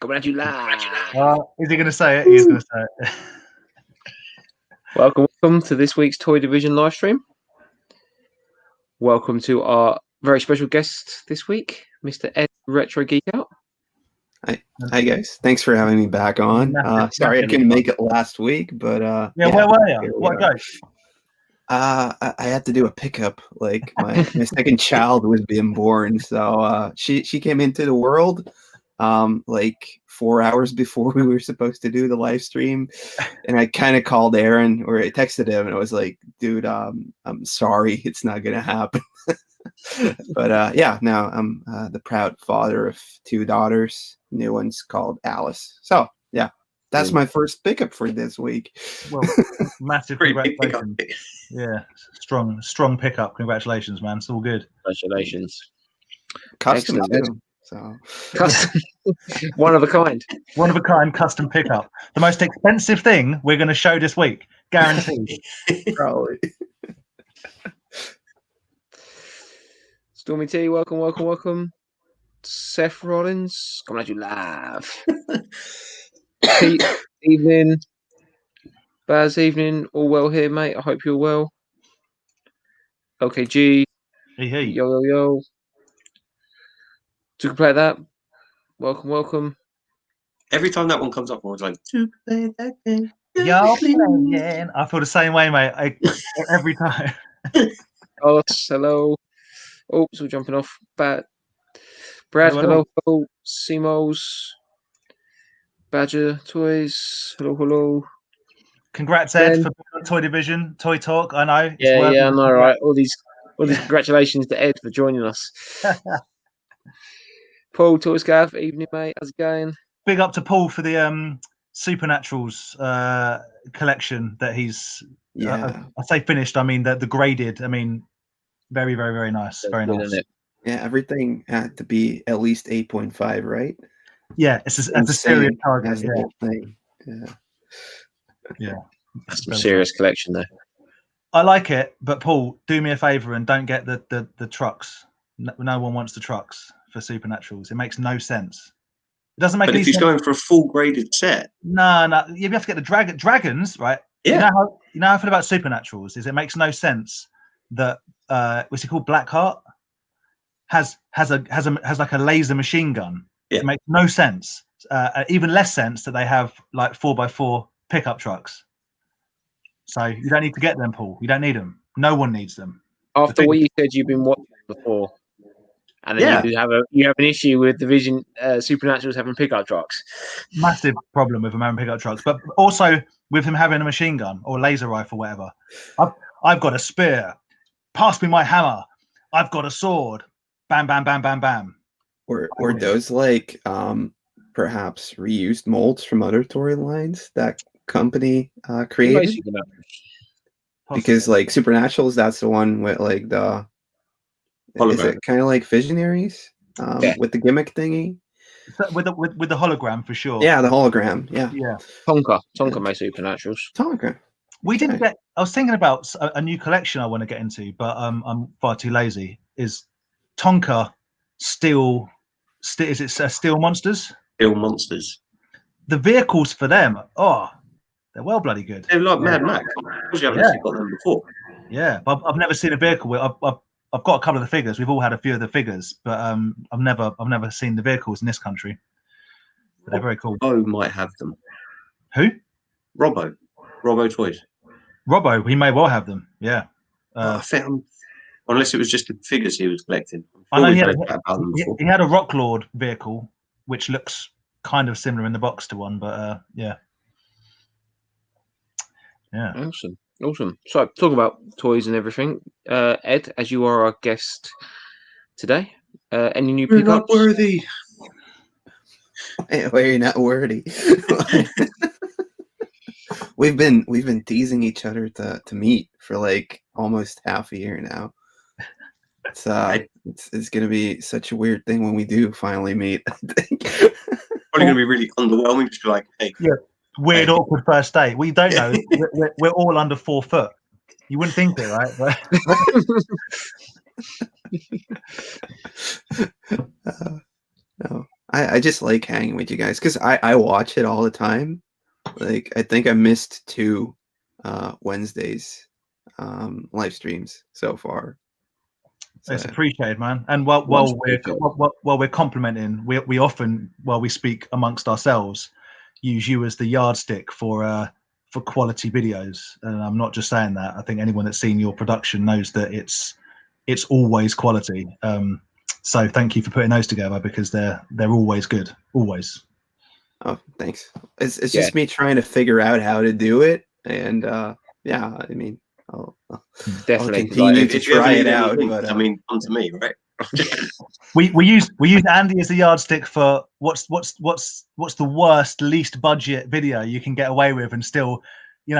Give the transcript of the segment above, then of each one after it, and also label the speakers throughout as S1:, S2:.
S1: Coming at you live.
S2: Is he going to say it? He is going to say it.
S1: Welcome to this week's Toy Division live stream. Welcome to our very special guest this week, Mr. Ed Retro Geek Out.
S3: Hi guys, thanks for having me back on. Sorry I couldn't make it last week, but
S2: where were you? What go?
S3: I had to do a pickup. Like my second child was being born, so she came into the world like 4 hours before we were supposed to do the live stream, and I kind of called Aaron or I texted him and I was like, dude, I'm sorry, it's not gonna happen. But yeah, now I'm the proud father of 2 daughters. New one's called Alice. So yeah, that's my first pickup for this week.
S2: Well, massive congratulations. Yeah, strong pickup. Congratulations, man. It's all good.
S1: Congratulations.
S3: Custom
S1: Excellent.
S3: too. So
S1: Custom. One of a kind.
S2: One of a kind custom pickup. The most expensive thing we're going to show this week, guaranteed.
S3: probably.
S1: Stormy T, welcome. Seth Rollins, coming at you live. Pete, evening. Baz, evening. All well here, mate. I hope you're well. LKG.
S2: Hey.
S1: Yo. To play that. Welcome.
S4: Every time that one comes up, I was like, to play that game.
S2: Yo, playing. I feel the same way, mate. Every time.
S1: Oh, hello. Oh, so jumping off. Brad, hello. Simos. Badger Toys. Hello.
S2: Congrats, Ed, for Toy Division, Toy Talk. I know.
S1: Yeah, I know, right? All these congratulations to Ed for joining us. Paul, Toys Gav, evening, mate. How's it going?
S2: Big up to Paul for the Supernaturals collection that he's. I say finished. I mean the graded. I mean, very, very, very nice. Very nice.
S3: Yeah, everything had to be at least 8.5, right?
S2: Yeah, it's a serious target. Yeah.
S1: That's some serious collection, though.
S2: I like it, but Paul, do me a favor and don't get the trucks. No one wants the trucks for Supernaturals. It makes no sense. It doesn't make.
S4: But if he's going for a full graded set,
S2: no, you have to get the dragons, right?
S4: Yeah.
S2: You know how I feel about Supernaturals is it makes no sense that what's it called, Blackheart has like a laser machine gun.
S4: Yeah.
S2: It makes no sense. Even less sense that they have like 4x4 pickup trucks. So you don't need to get them, Paul. You don't need them. No one needs them.
S1: After what you said, you've been watching before, and then you have an issue with Division Supernaturals having pickup trucks.
S2: Massive problem with them having pickup trucks, but also with him having a machine gun or laser rifle, whatever. I've got a spear. Pass me my hammer. I've got a sword. Bam, bam, bam, bam, bam.
S3: Or those like perhaps reused molds from other toy lines that company created? Because like Supernaturals, that's the one with like the is it kind of like Visionaries with the gimmick thingy?
S2: With the hologram for sure.
S3: Yeah, the hologram. Yeah.
S1: Tonka made Supernaturals.
S3: Tonka.
S2: We didn't get. I was thinking about a new collection I want to get into, but I'm far too lazy. Is Tonka Steel? Is it Steel Monsters?
S4: Steel Monsters.
S2: The vehicles for them, they're well bloody good.
S4: They're like Mad Max. You haven't actually got them before.
S2: Yeah, but I've never seen a vehicle. I've got a couple of the figures. We've all had a few of the figures, but I've never seen the vehicles in this country. But they're very cool.
S4: Robbo might have them.
S2: Who?
S4: Robbo Toys.
S2: Robbo, he may well have them. Yeah.
S4: I think unless it was just the figures he was collecting.
S2: I know he had a Rock Lord vehicle, which looks kind of similar in the box to one, but yeah.
S1: Awesome. So, talking about toys and everything, Ed, as you are our guest today, any new pickups?
S4: Not worthy.
S3: Well, you're not worthy. We've been teasing each other to meet for like almost half a year now. It's gonna be such a weird thing when we do finally meet. I think
S4: Probably gonna be really underwhelming. Just be like, hey,
S2: weird, awkward first date. We don't know. we're all under 4 foot. You wouldn't think it, right?
S3: No, I just like hanging with you guys because I watch it all the time. Like I think I missed 2 Wednesdays live streams so far. So,
S2: It's appreciated, man. And while we're complimenting, we often, while we speak amongst ourselves, use you as the yardstick for quality videos. And I'm not just saying that. I think anyone that's seen your production knows that it's always quality. So thank you for putting those together because they're always good, always.
S3: oh, thanks. It's just me trying to figure out how to do it, and yeah, I mean, I'll
S1: Definitely.
S3: continue to
S4: If you ever
S3: try
S4: need
S3: it
S4: any
S3: out.
S4: links,
S3: But
S4: I mean, come to me, right?
S2: We use Andy as a yardstick for what's the worst, least budget video you can get away with and still,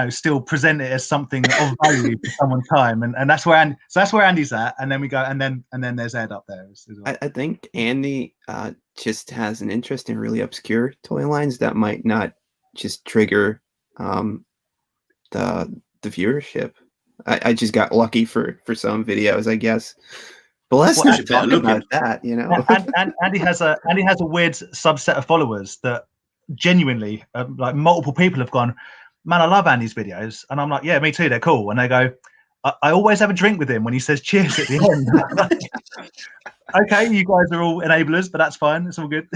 S2: still present it as something of value for someone's time, and that's where Andy's at, and then we go, and then there's Ed up there as well.
S3: I think Andy just has an interest in really obscure toy lines that might not just trigger the viewership. I just got lucky for some videos, I guess. But let's not talk about that,
S2: And Andy has a weird subset of followers that genuinely, like multiple people have gone, man, I love Andy's videos, and I'm like, yeah, me too. They're cool, and they go, I always have a drink with him when he says cheers at the end. Okay, you guys are all enablers, but that's fine. It's all good.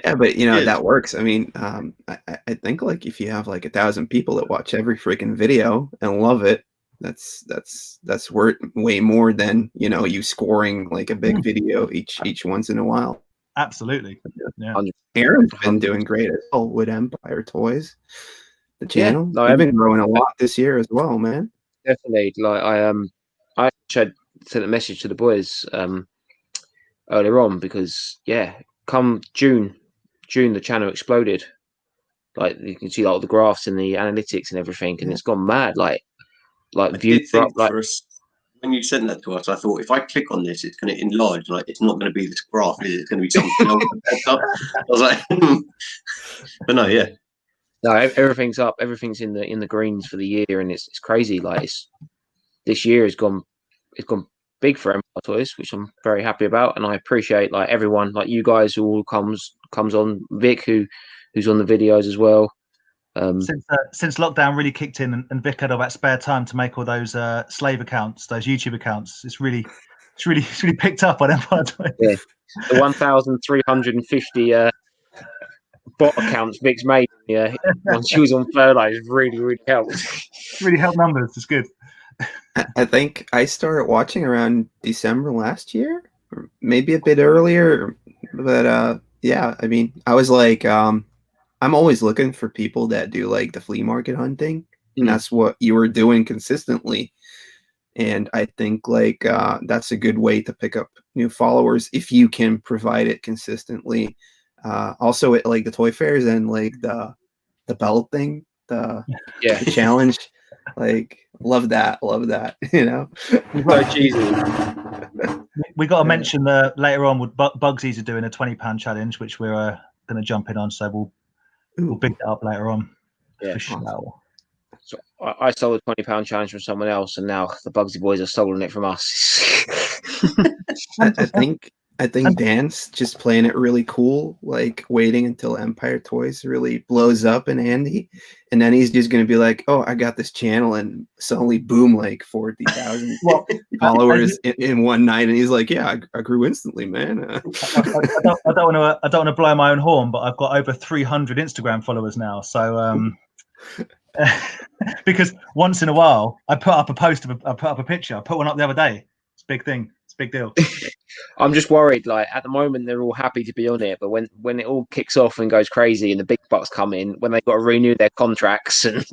S3: Yeah, but that works. I mean, I think like if you have like 1,000 people that watch every freaking video and love it, that's worth way more than you scoring like a big video each once in a while.
S2: Absolutely. Yeah.
S3: Aaron's been doing great as well with Empire Toys, the channel. I've been growing a lot this year as well, man.
S1: Definitely. Like I sent a message to the boys earlier on because come June the channel exploded. Like you can see all the graphs and the analytics and everything, and it's gone mad. Like views are up. Like
S4: when you sent that to us, I thought if I click on this, it's going to enlarge. Like it's not going to be this graph, is it? It's going to be something else. I was like, but no, yeah.
S1: No, everything's up. Everything's in the greens for the year, and it's crazy. Like this year has gone big for Empire Toys, which I'm very happy about, and I appreciate like everyone, like you guys who all comes on, Vic who's on the videos as well.
S2: Since lockdown really kicked in and Vic had all that spare time to make all those slave accounts, those YouTube accounts, it's really picked up on Empire Toys.
S1: Yeah, the 1,350 bot accounts Vic's made once she was on furlough really helped.
S2: Really helped numbers. It's good.
S3: I think I started watching around December last year, or maybe a bit earlier, but yeah, I mean, I was like, I'm always looking for people that do like the flea market hunting, and that's what you were doing consistently. And I think like that's a good way to pick up new followers if you can provide it consistently. Also, at like the toy fairs and like the belt thing, the challenge, like love that,
S1: So cheesy.
S2: We got to mention later on with Bugsy's are doing a £20 challenge, which we're going to jump in on. So we'll pick that up later on.
S1: Yeah.
S2: For sure.
S1: So I stole a £20 challenge from someone else, and now the Bugsy boys are stolen it from us.
S3: I think Dan's just playing it really cool, like waiting until Empire Toys really blows up in Andy, and then he's just gonna be like, "Oh, I got this channel," and suddenly boom, like 40,000 followers in one night, and he's like, "Yeah, I grew instantly, man."
S2: I don't want to blow my own horn, but I've got over 300 Instagram followers now, so because once in a while I put up a picture. I put one up the other day. It's a big thing. It's a big deal.
S1: I'm just worried. Like at the moment, they're all happy to be on it, but when it all kicks off and goes crazy, and the big bucks come in, when they've got to renew their contracts and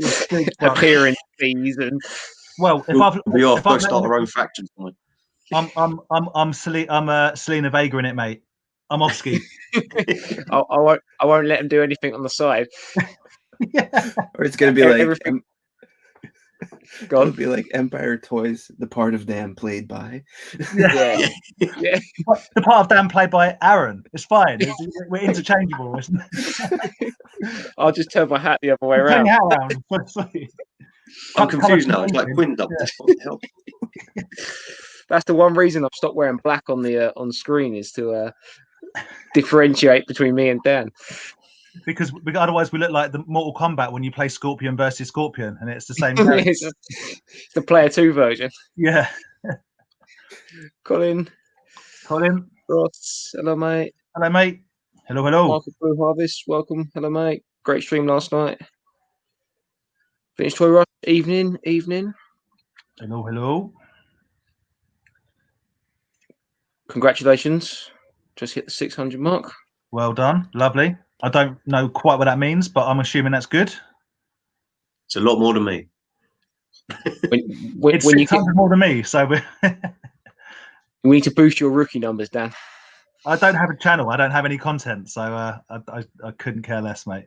S1: appearance fees, and
S2: if
S4: I've start our own faction.
S2: I'm Selena Vega in it, mate. I'm off ski.
S1: I won't let them do anything on the side.
S3: Or it's gonna be like
S1: everything.
S3: It'll be like Empire Toys, the part of Dan played by.
S1: Yeah.
S2: The part of Dan played by Aaron. It's fine. We're interchangeable.
S1: I'll just turn my hat the other way around.
S4: I'm confused now. It's like Quinn double.
S1: That's the one reason I've stopped wearing black on the on screen is to differentiate between me and Dan.
S2: Because otherwise we look like the Mortal Kombat when you play Scorpion versus Scorpion, and it's the same game.
S1: It's the player 2 version.
S2: Yeah.
S1: Colin,
S2: Ross,
S1: hello mate.
S2: Hello, mate. Hello.
S1: Michael Blue Harvest, welcome. Hello mate. Great stream last night. Finished Toy Rush, evening.
S2: Hello.
S1: Congratulations. Just hit the 600 mark.
S2: Well done. Lovely. I don't know quite what that means, but I'm assuming that's good.
S4: It's a lot more than me.
S1: When
S2: It's
S1: you
S2: 600 more than me, so
S1: we need to boost your rookie numbers, Dan.
S2: I don't have a channel. I don't have any content, so I couldn't care less, mate.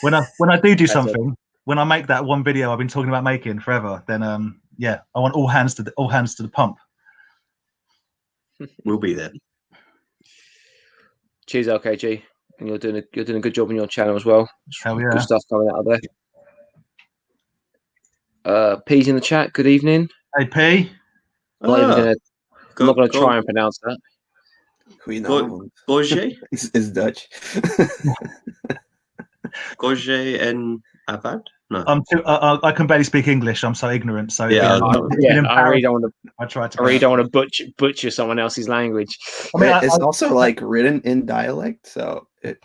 S2: When I do something, when I make that one video I've been talking about making forever, then I want all hands to the pump.
S4: We'll be there.
S1: Cheers, LKG, and you're doing a good job on your channel as well.
S2: Hell yeah.
S1: Good stuff coming out of there. P's in the chat. Good evening.
S2: Hey P.
S1: I'm not gonna try and pronounce that.
S4: Goje?
S3: It's Dutch.
S4: Goje and Avad? No.
S2: I can barely speak English. I'm so ignorant. So
S4: yeah,
S1: I really don't want to.
S2: I try to.
S1: I really don't want to butcher someone else's language.
S3: I mean, it's also like written in dialect, so
S2: I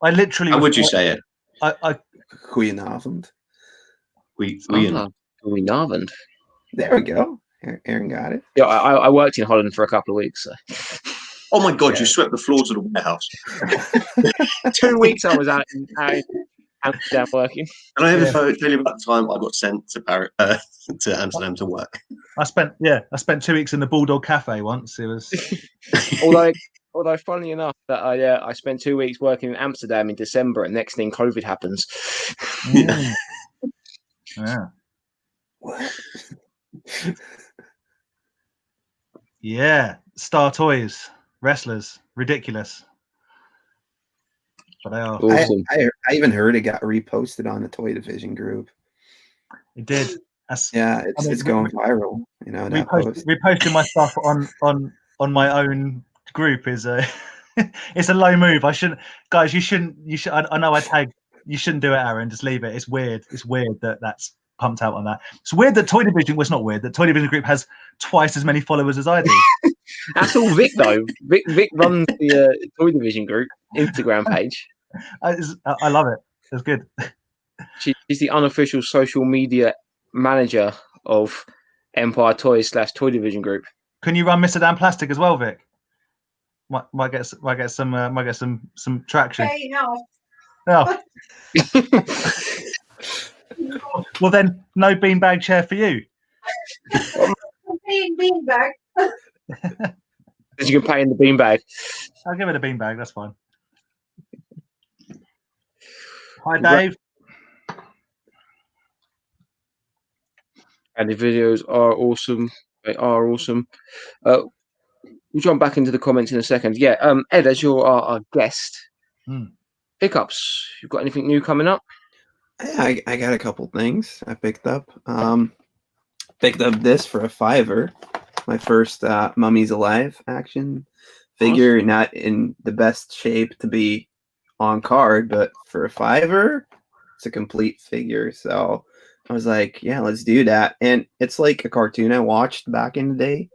S2: literally.
S4: How would you say it?
S3: Goedenavond.
S1: Goedenavond.
S3: There we go. Aaron got it.
S1: Yeah, I worked in Holland for a couple of weeks. So.
S4: Oh my God! Yeah. You swept the floors of the warehouse.
S1: 2 weeks I was out in Amsterdam working.
S4: And I ever tell you about the time I got sent to Amsterdam to work.
S2: I spent 2 weeks in the Bulldog Cafe once. It was
S1: although funnily enough that I spent 2 weeks working in Amsterdam in December, and next thing COVID happens.
S2: Yeah. Yeah.
S3: What?
S2: Yeah. Star Toys, wrestlers, ridiculous. But they are
S1: awesome.
S3: I even heard it got reposted on the Toy Division group.
S2: It did.
S3: It's going viral. You know,
S2: reposting my stuff on my own group is it's a low move. I shouldn't, guys. You should. I know I tagged. You shouldn't do it, Aaron. Just leave it. It's weird. It's weird that's pumped out on that. It's weird that Toy Division was not weird. That Toy Division group has twice as many followers as I do.
S1: That's all Vic though. Vic runs the Toy Division group Instagram page.
S2: I love it. It's good.
S1: She's the unofficial social media manager of Empire Toys / Toy Division group.
S2: Can you run Mr. Dan Plastic as well, Vic? Might get some traction.
S5: Hey, no.
S2: Oh. Well then, no beanbag chair for you.
S5: Beanbag.
S1: You can pay in the beanbag.
S2: I'll give it a beanbag. That's fine. Hi, Dave.
S1: And the videos are awesome. They are awesome. We'll jump back into the comments in a second. Yeah, Ed, as you're our guest, pickups. You've got anything new coming up?
S3: Yeah, I got a couple things I picked up. Picked up this for $5. My first Mummies Alive action figure. Awesome. Not in the best shape to be on card, but for $5, it's a complete figure. So I was like, yeah, let's do that. And it's like a cartoon I watched back in the day.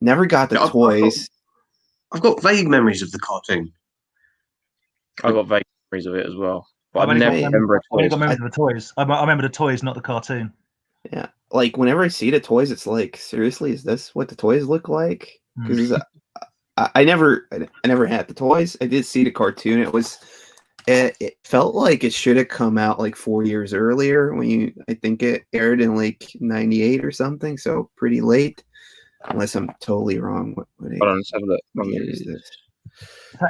S3: Never got the toys.
S4: I've got vague memories of the cartoon.
S1: I've got vague memories of it as well. But
S2: I
S1: never remember
S2: the toys. I remember the toys, not the cartoon.
S3: Yeah, like whenever I see the toys, it's like, seriously, is this what the toys look like? Because I never had the toys. I did see the cartoon. It felt like it should have come out like 4 years earlier. I think it aired in like '98 or something. So pretty late, unless I'm totally wrong.
S1: Hold on, let's have a look.
S3: What year is this?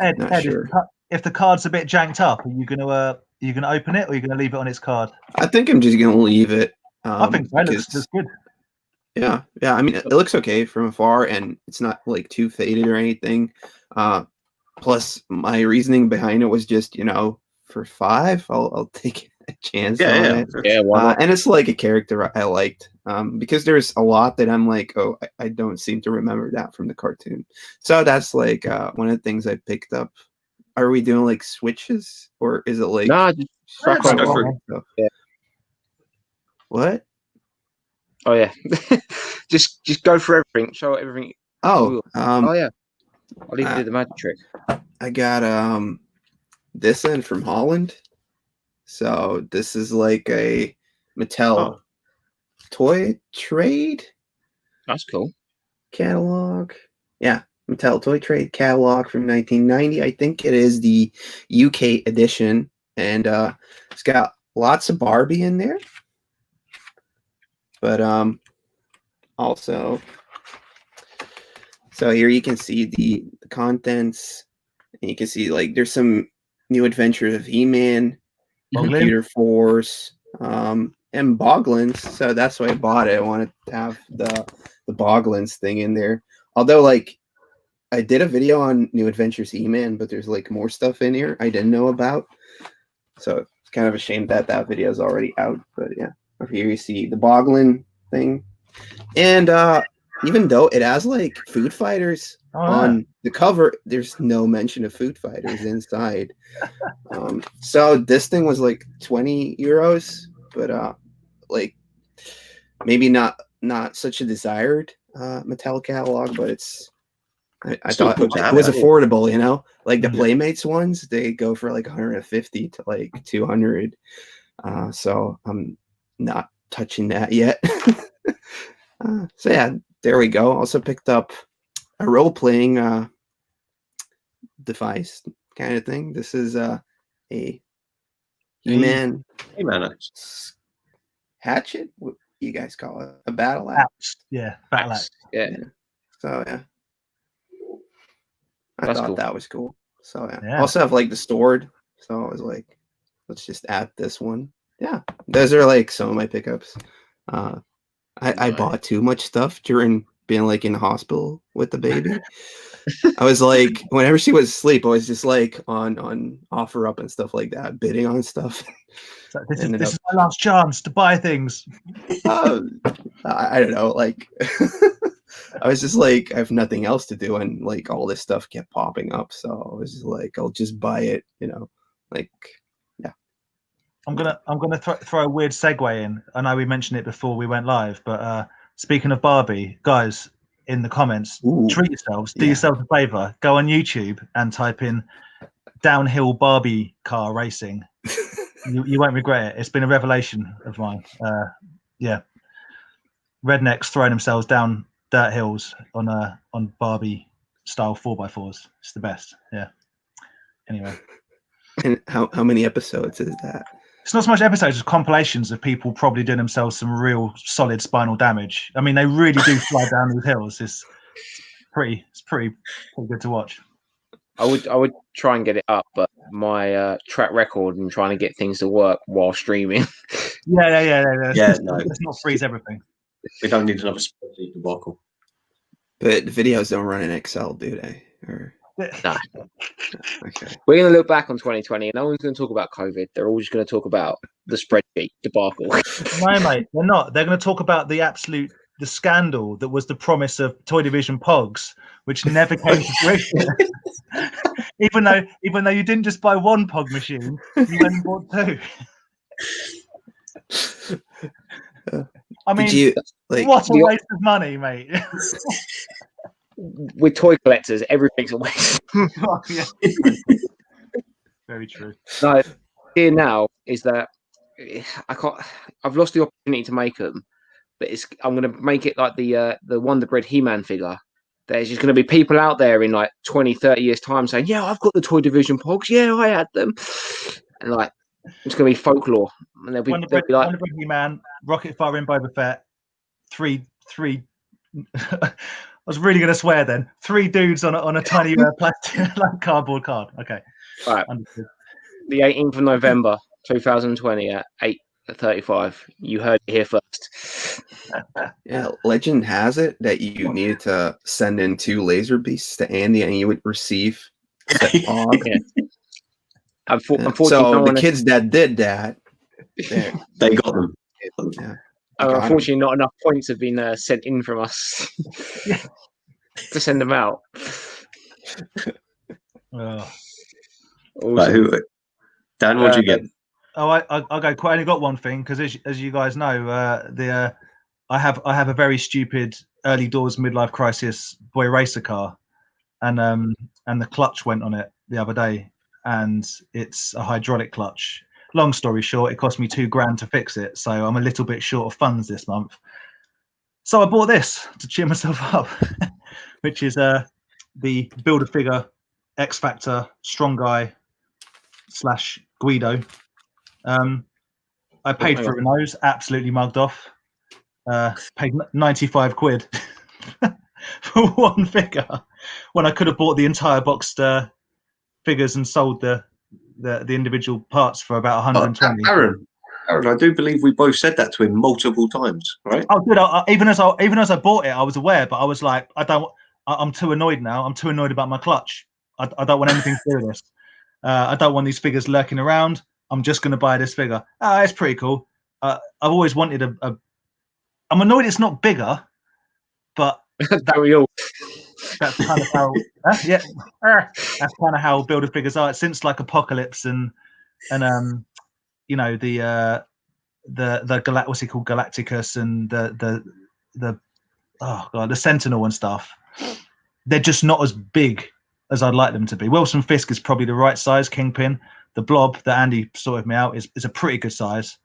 S2: Ed, sure. If the card's a bit janked up, are you gonna open it, or are you gonna leave it on its card?
S3: I think I'm just gonna leave it.
S2: I think that looks good.
S3: Yeah. I mean, it looks okay from afar, and it's not like too faded or anything. Plus, my reasoning behind it was just, for $5, I'll take a chance on it.
S1: Yeah.
S3: And it's like a character I liked. because there's a lot that I'm like, oh, I don't seem to remember that from the cartoon. So that's like one of the things I picked up. Are we doing like switches, or is it like
S1: Nah, just crack
S4: Just
S1: on.
S4: go through.
S1: Yeah.
S3: What?
S1: Oh yeah, just go for everything. Show everything.
S3: Oh,
S1: Oh yeah, I'll leave you to do the magic trick.
S3: I got this in from Holland. So this is like a Mattel toy trade
S1: That's cool.
S3: catalog. Yeah, Mattel toy trade catalog from 1990. I think it is the UK edition, and it's got lots of Barbie in there. But also, so here you can see the contents, and you can see like there's some new adventures of He-Man,
S2: Boggling.
S3: Computer Force, and Bogglins. So that's why I bought it. I wanted to have the Bogglins thing in there. Although, like, I did a video on New Adventures He-Man, but there's like more stuff in here I didn't know about. So it's kind of a shame that that video is already out. But yeah, over here you see the Boglin thing, and even though it has like Food Fighters on the cover, there's no mention of Food Fighters inside. So this thing was like 20 euros, but like maybe not such a desired Mattel catalog, but it's I
S4: Still
S3: thought
S4: cool to
S3: it
S4: have
S3: was
S4: it.
S3: affordable, you know, like the
S2: Yeah.
S3: Playmates ones, they go for like 150 to like 200. So I'm not touching that yet. So yeah, there we go. Also picked up a role-playing device kind of thing. This is a He-Man
S4: Hey man,
S3: hatchet. What do you guys call it? A battle axe.
S2: Axe. Yeah, battle axe.
S1: Yeah,
S3: So yeah, I
S1: That's
S3: thought
S1: cool.
S3: that was cool. So yeah.
S2: Yeah.
S3: Also have like the sword. So I was like, let's just add this one. Yeah, those are like some of my pickups. I
S1: Nice.
S3: bought too much stuff during being like in the hospital with the baby. I was like, whenever she was asleep, I was just like on offer up and stuff like that, bidding on stuff.
S2: So this
S3: Ended
S2: is my last chance to buy things.
S3: I don't know, like I was just like, I have nothing else to do, and like all this stuff kept popping up, so I was just like, I'll just buy it, you know, like yeah.
S2: I'm gonna throw a weird segue in. I know we mentioned it before we went live, but speaking of Barbie, guys, in the comments,
S3: Ooh,
S2: treat yourselves. Do
S3: yeah.
S2: yourselves a favor. Go on YouTube and type in downhill Barbie car racing. You won't regret it. It's been a revelation of mine. Yeah, rednecks throwing themselves down dirt hills on Barbie style 4x4s. It's the best. Yeah. Anyway,
S3: And how many episodes is that?
S2: it's not so much episodes as compilations of people probably doing themselves some real solid spinal damage. I mean, they really do fly down these hills. It's pretty good to watch.
S1: I would try and get it up, but my track record in trying to get things to work while streaming.
S2: Yeah.
S4: Yeah, no.
S2: Let's not freeze everything.
S4: We don't need another spreadsheet debacle.
S3: But the videos don't run in Excel, do they? Or
S1: No.
S3: okay.
S1: We're going to look back on 2020 and no one's going to talk about COVID. They're all just going to talk about the spreadsheet debacle.
S2: No, mate, they're not. They're going to talk about the scandal that was the promise of Toy Division Pogs, which never came to fruition. even though you didn't just buy one Pog machine, you went and bought two. I mean,
S3: Did you like?
S2: what a waste of money, mate.
S1: With toy collectors, everything's a waste.
S2: Oh, yeah. Very true.
S1: No, here now is that I can't. I've lost the opportunity to make them, but I'm going to make it like the Wonder Bread He-Man figure. There's just going to be people out there in like 20, 30 years time saying, "Yeah, I've got the Toy Division Pogs. Yeah, I had them," and like it's going to be folklore. And they'll be
S2: Wonder Bread
S1: like,
S2: He-Man, Rocket Fire in Boba Fett, three. I was really going to swear then. 3 dudes on a tiny plastic like cardboard card. Okay.
S1: all right,
S2: Understood.
S1: the 18th of November, 2020 at 8:35. You heard it here first.
S3: Yeah, legend has it that you needed to send in 2 laser beasts to Andy, and you would receive said Pog.
S1: Yeah. Unfortunately,
S3: So
S1: no
S3: the
S1: one
S3: kids that did that,
S4: They got them.
S3: yeah.
S1: Unfortunately, not enough points have been sent in from us to send them out.
S2: Oh.
S4: Right, who? Dan, what'd you get?
S2: I'll go. I only got one thing because, as you guys know, I have a very stupid early doors midlife crisis boy racer car, and the clutch went on it the other day, and it's a hydraulic clutch. Long story short, it cost me $2,000 to fix it, so I'm a little bit short of funds this month. So I bought this to cheer myself up, which is the Build-A-Figure X Factor Strong Guy / Guido. I paid for it, and I was absolutely mugged off. Paid 95 quid for one figure when I could have bought the entire boxed figures and sold the individual parts for about 120.
S4: Aaron, I do believe we both said that to him multiple times, right?
S2: Oh, good. Even as I bought it, I was aware, but I was like, I'm too annoyed now. I'm too annoyed about my clutch. I don't want anything to do with this. I don't want these figures lurking around. I'm just going to buy this figure. It's pretty cool. I've always wanted a. I'm annoyed it's not bigger, but
S1: That we all.
S2: that's kind of how. That's kind of how Build-A-Figures are. Since like Apocalypse and you know the what's he called, Galacticus, and the Sentinel and stuff. They're just not as big as I'd like them to be. Wilson Fisk is probably the right size. Kingpin, the Blob that Andy sorted me out is a pretty good size.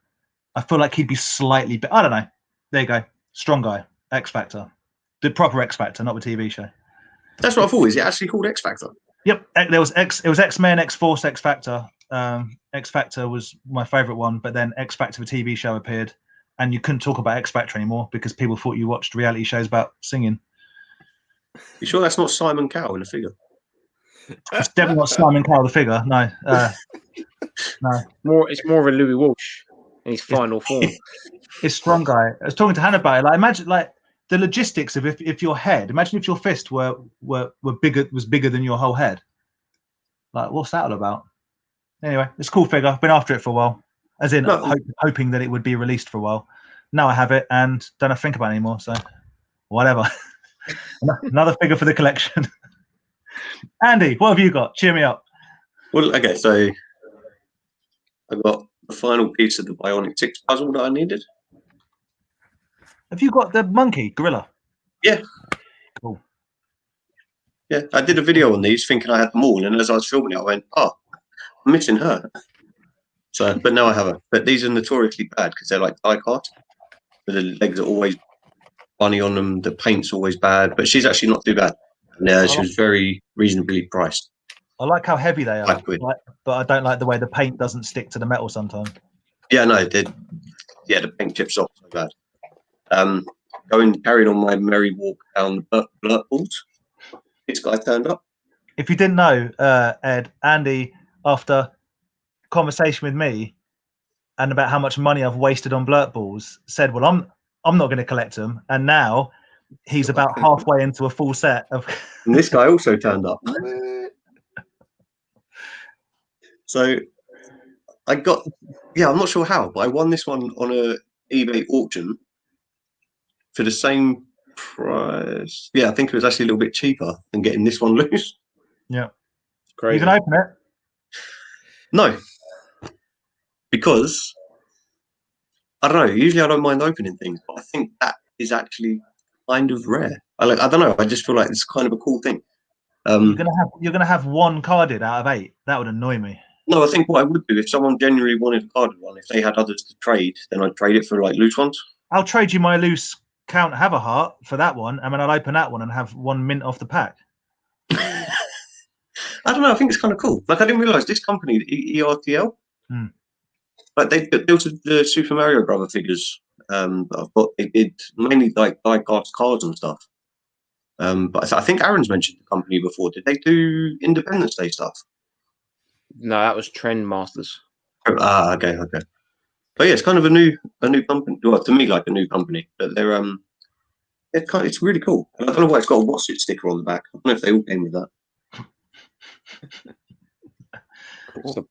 S2: I feel like he'd be slightly I don't know. There you go. Strong Guy, X Factor. The proper X Factor, not the TV show.
S4: That's what I thought. Is it actually called X Factor?
S2: Yep. It was X-Men, X-Force, X Factor. X Factor was my favorite one, but then X Factor, the TV show, appeared, and you couldn't talk about X Factor anymore because people thought you watched reality shows about singing.
S4: You sure that's not Simon Cowell in the figure?
S2: It's definitely not Simon Cowell the figure. No, no.
S1: It's more of a Louis Walsh in his final form.
S2: It's Strong Guy. I was talking to Hannah about it. Like, imagine like the logistics of if your head. Imagine if your fist were bigger than your whole head. Like, what's that all about? Anyway, it's a cool figure. I've been after it for a while, as in hoping that it would be released for a while. Now I have it and don't have to think about it anymore. So, whatever. Another figure for the collection. Andy, what have you got? Cheer me up.
S4: Well, okay, so I got the final piece of the Bionic 6 puzzle that I needed.
S2: Have you got the monkey gorilla?
S4: Yeah.
S2: Cool.
S4: Yeah, I did a video on these thinking I had them all, and as I was filming it, I went, I'm missing her. So, but now I have her. But these are notoriously bad because they're like die cast. The legs are always bunny on them. The paint's always bad, but she's actually not too bad. And she was very reasonably priced.
S2: I like how heavy they are,
S4: but
S2: I don't like the way the paint doesn't stick to the metal sometimes.
S4: Yeah, no, it did. Yeah, the paint chips off so bad. Carried on my merry walk down the blurt balls. This guy turned up.
S2: If you didn't know, Ed, Andy, after conversation with me and about how much money I've wasted on blurt balls, said, "Well, I'm not going to collect them." And now he's about halfway into a full set of.
S4: And this guy also turned up. So I got, I'm not sure how, but I won this one on a eBay auction for the same price. Yeah, I think it was actually a little bit cheaper than getting this one loose.
S2: Yeah.
S1: Crazy.
S2: You can open it?
S4: No. Because, I don't know, usually I don't mind opening things, but I think that is actually kind of rare. I don't know, I just feel like it's kind of a cool thing.
S2: You're gonna have one carded out of 8. That would annoy me.
S4: No, I think what I would do if someone genuinely wanted a carded one, if they had others to trade, then I'd trade it for like loose ones.
S2: I'll trade you my loose Count Haverheart for that one, and then I'll open that one and have one mint off the pack.
S4: I don't know. I think it's kind of cool. Like, I didn't realize this company, ERTL, like they built the Super Mario Brother figures. That I've got. They did mainly like die-cast cards and stuff. But I think Aaron's mentioned the company before. Did they do Independence Day stuff?
S1: No, that was Trend Masters.
S4: Okay. But yeah, it's kind of a new company. Well, to me, like a new company. But they're it's really cool. And I don't know why it's got a What's It sticker on the back. I don't know if they all came with that.
S3: Cool.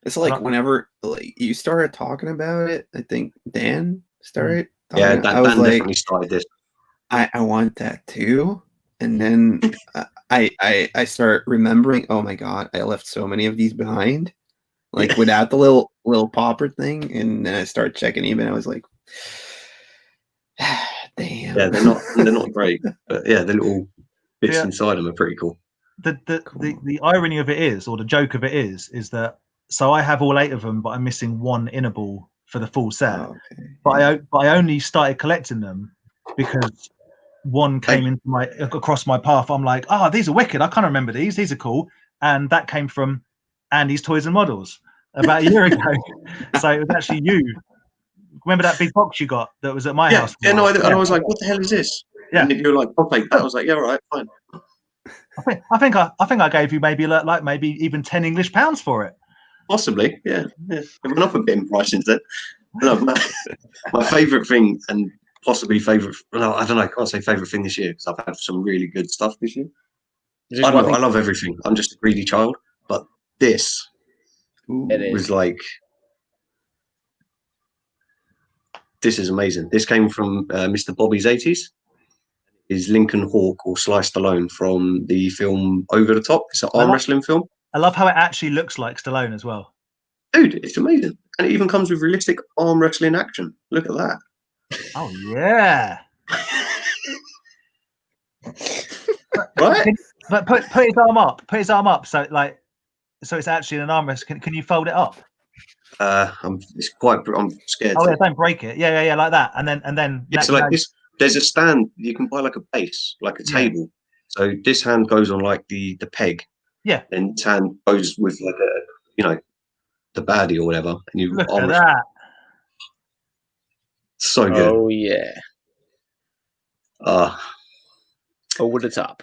S3: It's like whenever like you started talking about it, I think Dan started
S4: Yeah,
S3: I was
S4: Dan
S3: like,
S4: definitely started this.
S3: I want that too. And then I start remembering, oh my god, I left so many of these behind, like without the little popper thing. And then I started checking eBay. And I was like, damn.
S4: Yeah, they're not great, but yeah, the little bits
S2: Yeah.
S4: inside them are pretty cool.
S2: The irony of it is, or the joke of it is that so I have all 8 of them, but I'm missing one inner ball for the full set.
S3: Oh, okay.
S2: But I only started collecting them because one came into across my path. I'm like, oh, these are wicked. I can't remember these. These are cool. And that came from Andy's Toys and Models about a year ago. So it was actually you. Remember that big box you got that was at my house?
S4: Yeah, no, and I was like, what the hell is this?
S2: Yeah.
S4: And you were like, I'll take that. I was like, yeah, all right, fine.
S2: I think I gave you maybe like maybe even £10 for it.
S4: Possibly, yeah. It went up a bit in price since then. No, my favourite thing, and possibly favourite. No, I don't know. I can't say favourite thing this year because I've had some really good stuff this year. I don't know. I love everything. I'm just a greedy child, but this was like, this is amazing. This came from Mr. Bobby's 80s. Is Lincoln Hawk or Sly Stallone from the film Over the Top. It's an arm wrestling film.
S2: I love how it actually looks like Stallone as well.
S4: Dude, it's amazing. And it even comes with realistic arm wrestling action. Look at that.
S2: Oh, yeah.
S4: Right?
S2: But put his arm up. Put his arm up so it's actually an arm wrestling. Can you fold it up?
S4: I'm scared.
S2: Oh, yeah, don't break it. Yeah, like that. And then
S4: yeah, so like this. There's a stand you can buy, like a base, like a table. So this hand goes on like the peg.
S2: Yeah.
S4: And this hand goes with like the baddie or whatever. And you
S2: look at that.
S4: So good.
S1: Oh yeah. Over the top.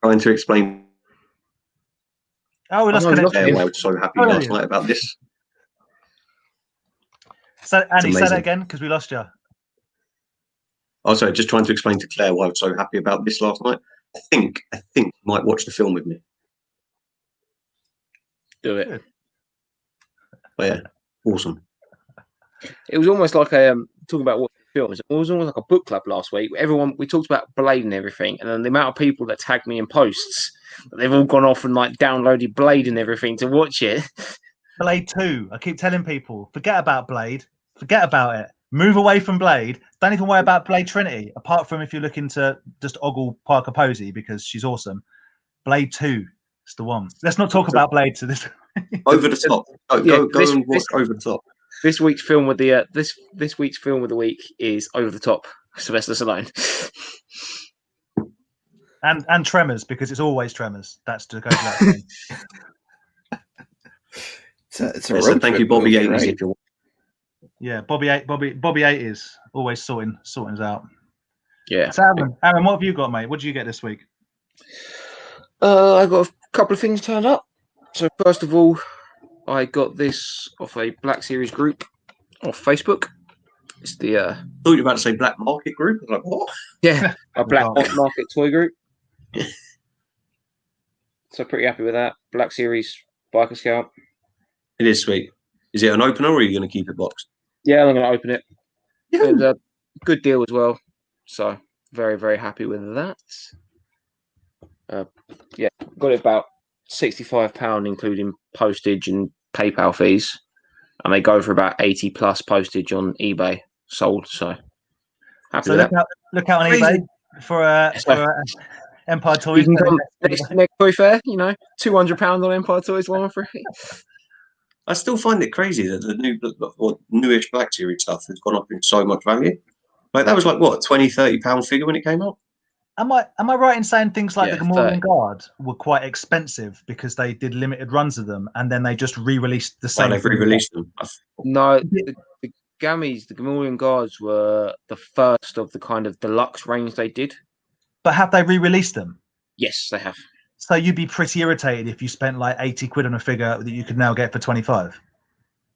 S4: Trying to explain.
S2: Oh, we lost connection.
S4: I was so happy last night about this.
S2: So Andy, say that again because we lost you.
S4: Oh, sorry, just trying to explain to Claire why I was so happy about this last night. I think you might watch the film with me.
S1: Do it.
S4: But yeah, awesome.
S1: It was almost like a talking about what films. It was almost like a book club last week. We talked about Blade and everything, and then the amount of people that tagged me in posts, they've all gone off and like downloaded Blade and everything to watch it.
S2: Blade 2. I keep telling people, forget about Blade. Forget about it. Move away from Blade. Don't even worry about Blade Trinity, apart from if you're looking to just ogle Parker Posey because she's awesome. Blade 2 is the one. Let's not talk about Blade to this.
S4: Over the top. Go and watch Over the Top.
S1: This week's film with the this week's film of the week is Over the Top. Sylvester Stallone.
S2: and Tremors, because it's always Tremors. That's to go to that thing.
S3: So
S4: thank you, Bobby 80s, right? If you're...
S2: Yeah, Bobby 8 is always sorting us out.
S1: Yeah.
S2: So Aaron, what have you got, mate? What did you get this week?
S1: I got a couple of things turned up. So first of all, I got this off a Black Series group off Facebook. It's the
S4: I thought you were about to say Black Market group. I was like, what?
S1: Yeah, a Black Market toy group. So pretty happy with that. Black Series Biker Scout.
S4: It is sweet. Is it an opener or are you going to keep it boxed?
S1: Yeah, I'm going to open it. Yeah. It was a good deal as well. So very, very happy with that. Yeah, got it about £65, including postage and PayPal fees. And they go for about 80 plus postage on eBay sold. So happy with that.
S2: Look out on eBay for Empire Toys.
S1: You can come next toy fair, £200 on Empire Toys 1 for free.
S4: I still find it crazy that the newish Black Series stuff has gone up in so much value. Like that was like what, £20-30 figure when it came out?
S2: Am I right in saying things like the Gamorrean Guard were quite expensive because they did limited runs of them and then they just re-released the same?
S4: They've re-released them.
S1: No, the Gammies, the Gamorrean Guards were the first of the kind of deluxe range they did.
S2: But have they re-released them?
S1: Yes, they have.
S2: So you'd be pretty irritated if you spent like 80 quid on a figure that you could now get for 25.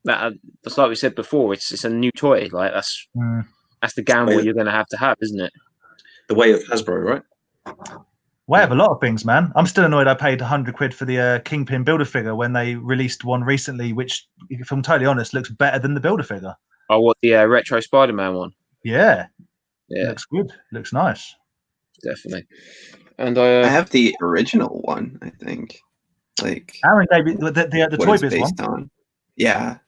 S1: That's like we said before. It's a new toy. Like that's the gamble you're going to have, isn't it?
S4: The way of Hasbro, right?
S2: Way of a lot of things, man. I'm still annoyed I paid 100 quid for the Kingpin Build-A-Figure when they released one recently, which, if I'm totally honest, looks better than the Build-A-Figure.
S1: Oh, what, the retro Spider-Man one?
S2: Yeah,
S1: Yeah,
S2: looks good. Looks nice.
S1: definitely. And
S3: I
S1: I
S3: have the original one, I think. Like
S2: Aaron gave it the
S3: what
S2: Toy
S3: it's
S2: Biz one.
S3: based on. Yeah.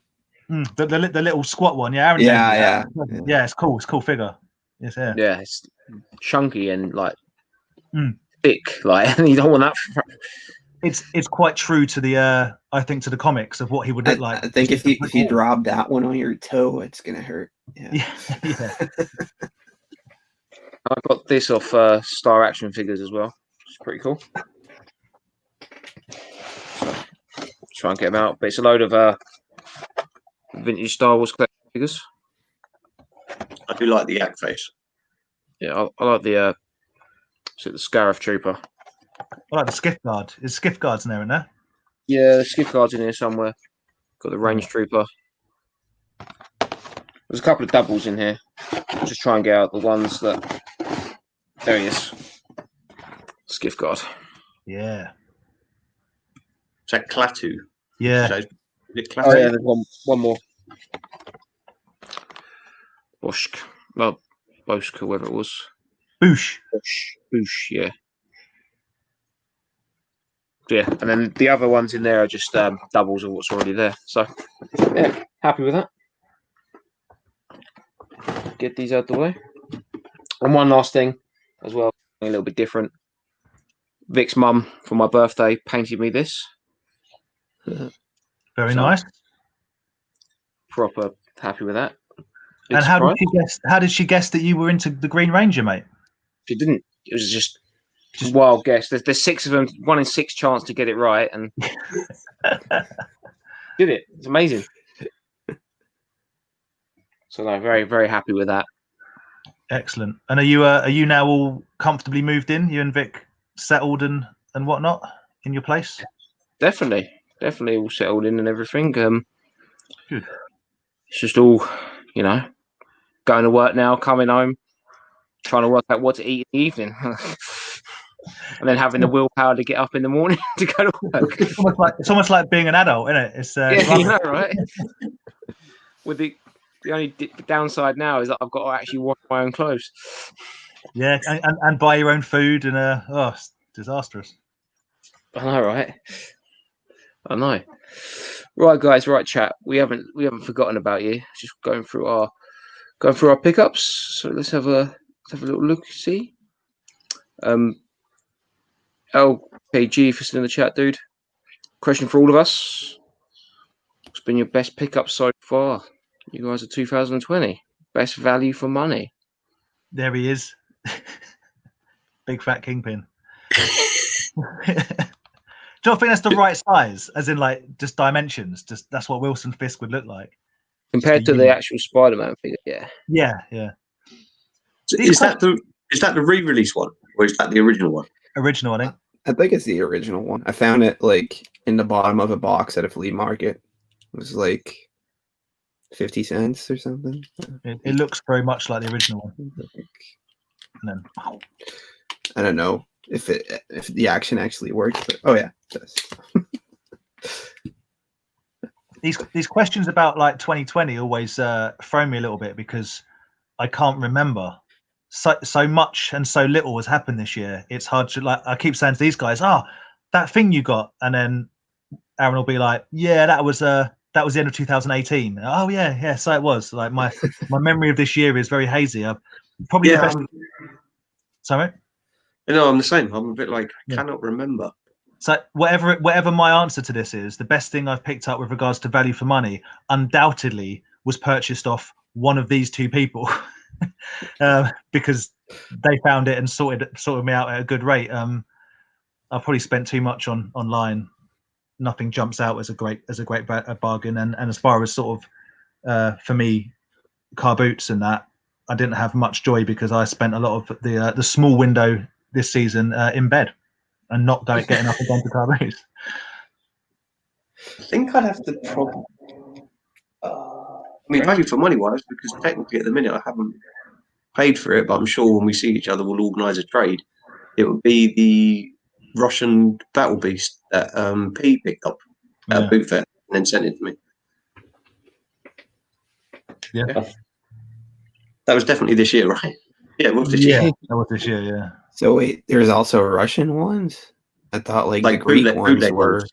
S2: The little squat one. Yeah, Aaron gave
S3: Yeah,
S2: me that.
S3: yeah.
S2: Yeah, it's cool. It's a cool figure. Yes, yeah.
S1: yeah, it's chunky and like
S2: Mm.
S1: thick, like and you don't want that.
S2: It's quite true to the I think to the comics of what he would look like.
S3: I think if you drop that one on your toe, it's gonna hurt. Yeah.
S2: Yeah.
S1: I got this off Star Action Figures as well. It's pretty cool. So, try and get them out, but it's a load of vintage Star Wars collection figures.
S4: I do like the yak face.
S1: Yeah, I like the the Scarif Trooper.
S2: I like the skiff guard. Is skiff guards in there, isn't there?
S1: Yeah, the Skiff Guard's in here somewhere. Got the Range Trooper. There's a couple of doubles in here. Just try and get out the ones that. There he is. Skiff Guard.
S2: Yeah.
S4: Is that Klaatu?
S2: Yeah.
S4: Is it Klaatu?
S1: Oh yeah, there's one more. Boschk. Well, Boschk, whoever it was.
S2: Boosh.
S1: Boosh, yeah. Yeah, and then the other ones in there are just doubles of what's already there. So, yeah, happy with that. Get these out the way. And one last thing as well, a little bit different. Vic's mum, for my birthday, painted me this.
S2: Very
S1: So,
S2: nice.
S1: Proper happy with that. Big
S2: And how
S1: surprise.
S2: did she guess that you were into the Green Ranger, mate?
S1: She didn't. It was just wild guess. There's 6 of them, 1 in 6 chance to get it right, and did it. It's amazing. So no, very, very happy with that.
S2: Excellent. And are you now all comfortably moved in? You and Vic settled and whatnot in your place?
S1: Definitely all settled in and everything.
S2: Good.
S1: It's just all, going to work now, coming home, trying to work out what to eat in the evening. And then having the willpower to get up in the morning to go to work.
S2: It's almost like being an adult, isn't it? It's
S1: Yeah, right? With the only downside now is that I've got to actually wash my own clothes.
S2: Yeah, and buy your own food and it's disastrous.
S1: I know, right? I know. Right, guys. Right, chat. We haven't forgotten about you. Just going through our pickups. So let's have a little look. See. LKG for still in the chat, dude. Question for all of us: what's been your best pickup so far? You guys are 2020. Best value for money.
S2: There he is. Big fat kingpin. Do you think that's the right size? As in, like, just dimensions? Just that's what Wilson Fisk would look like
S1: Compared to the actual Spider-Man figure, yeah.
S2: Yeah.
S4: So is that the re-release one, or is that the original one?
S2: Original, I think.
S3: I think it's the original one. I found it like in the bottom of a box at a flea market. It was like 50 cents or something.
S2: It looks very much like the original one. And then,
S3: I don't know if the action actually works, but oh yeah, it does.
S2: These questions about like 2020 always throw me a little bit because I can't remember. So much and so little has happened this year. It's hard to, like, I keep saying to these guys, that thing you got, and then Aaron will be like, yeah, that was the end of 2018. Oh yeah, so it was. Like my memory of this year is very hazy. Probably the best. Sorry.
S4: No, I'm the same. I'm a bit like cannot remember.
S2: So whatever my answer to this is, the best thing I've picked up with regards to value for money undoubtedly was purchased off one of these two people. Because they found it and sorted me out at a good rate. I probably spent too much online. Nothing jumps out as a great bargain. And as far as sort of for me, car boots and that, I didn't have much joy because I spent a lot of the small window this season in bed and not getting up again to car boots.
S4: I think I'd have the problem. I mean, value for money wise, because technically at the minute I haven't paid for it, but I'm sure when we see each other, we'll organise a trade. It would be the Russian battle beast that P picked up at a boot fair and then sent it to me.
S2: Yeah.
S4: That was definitely this year, right? Yeah, it was this
S2: Yeah,
S4: year.
S2: that was this year. Yeah.
S3: So wait, there's also Russian ones? I thought like the
S4: Like
S3: Greek ones
S4: bootleg
S3: were.
S4: ones.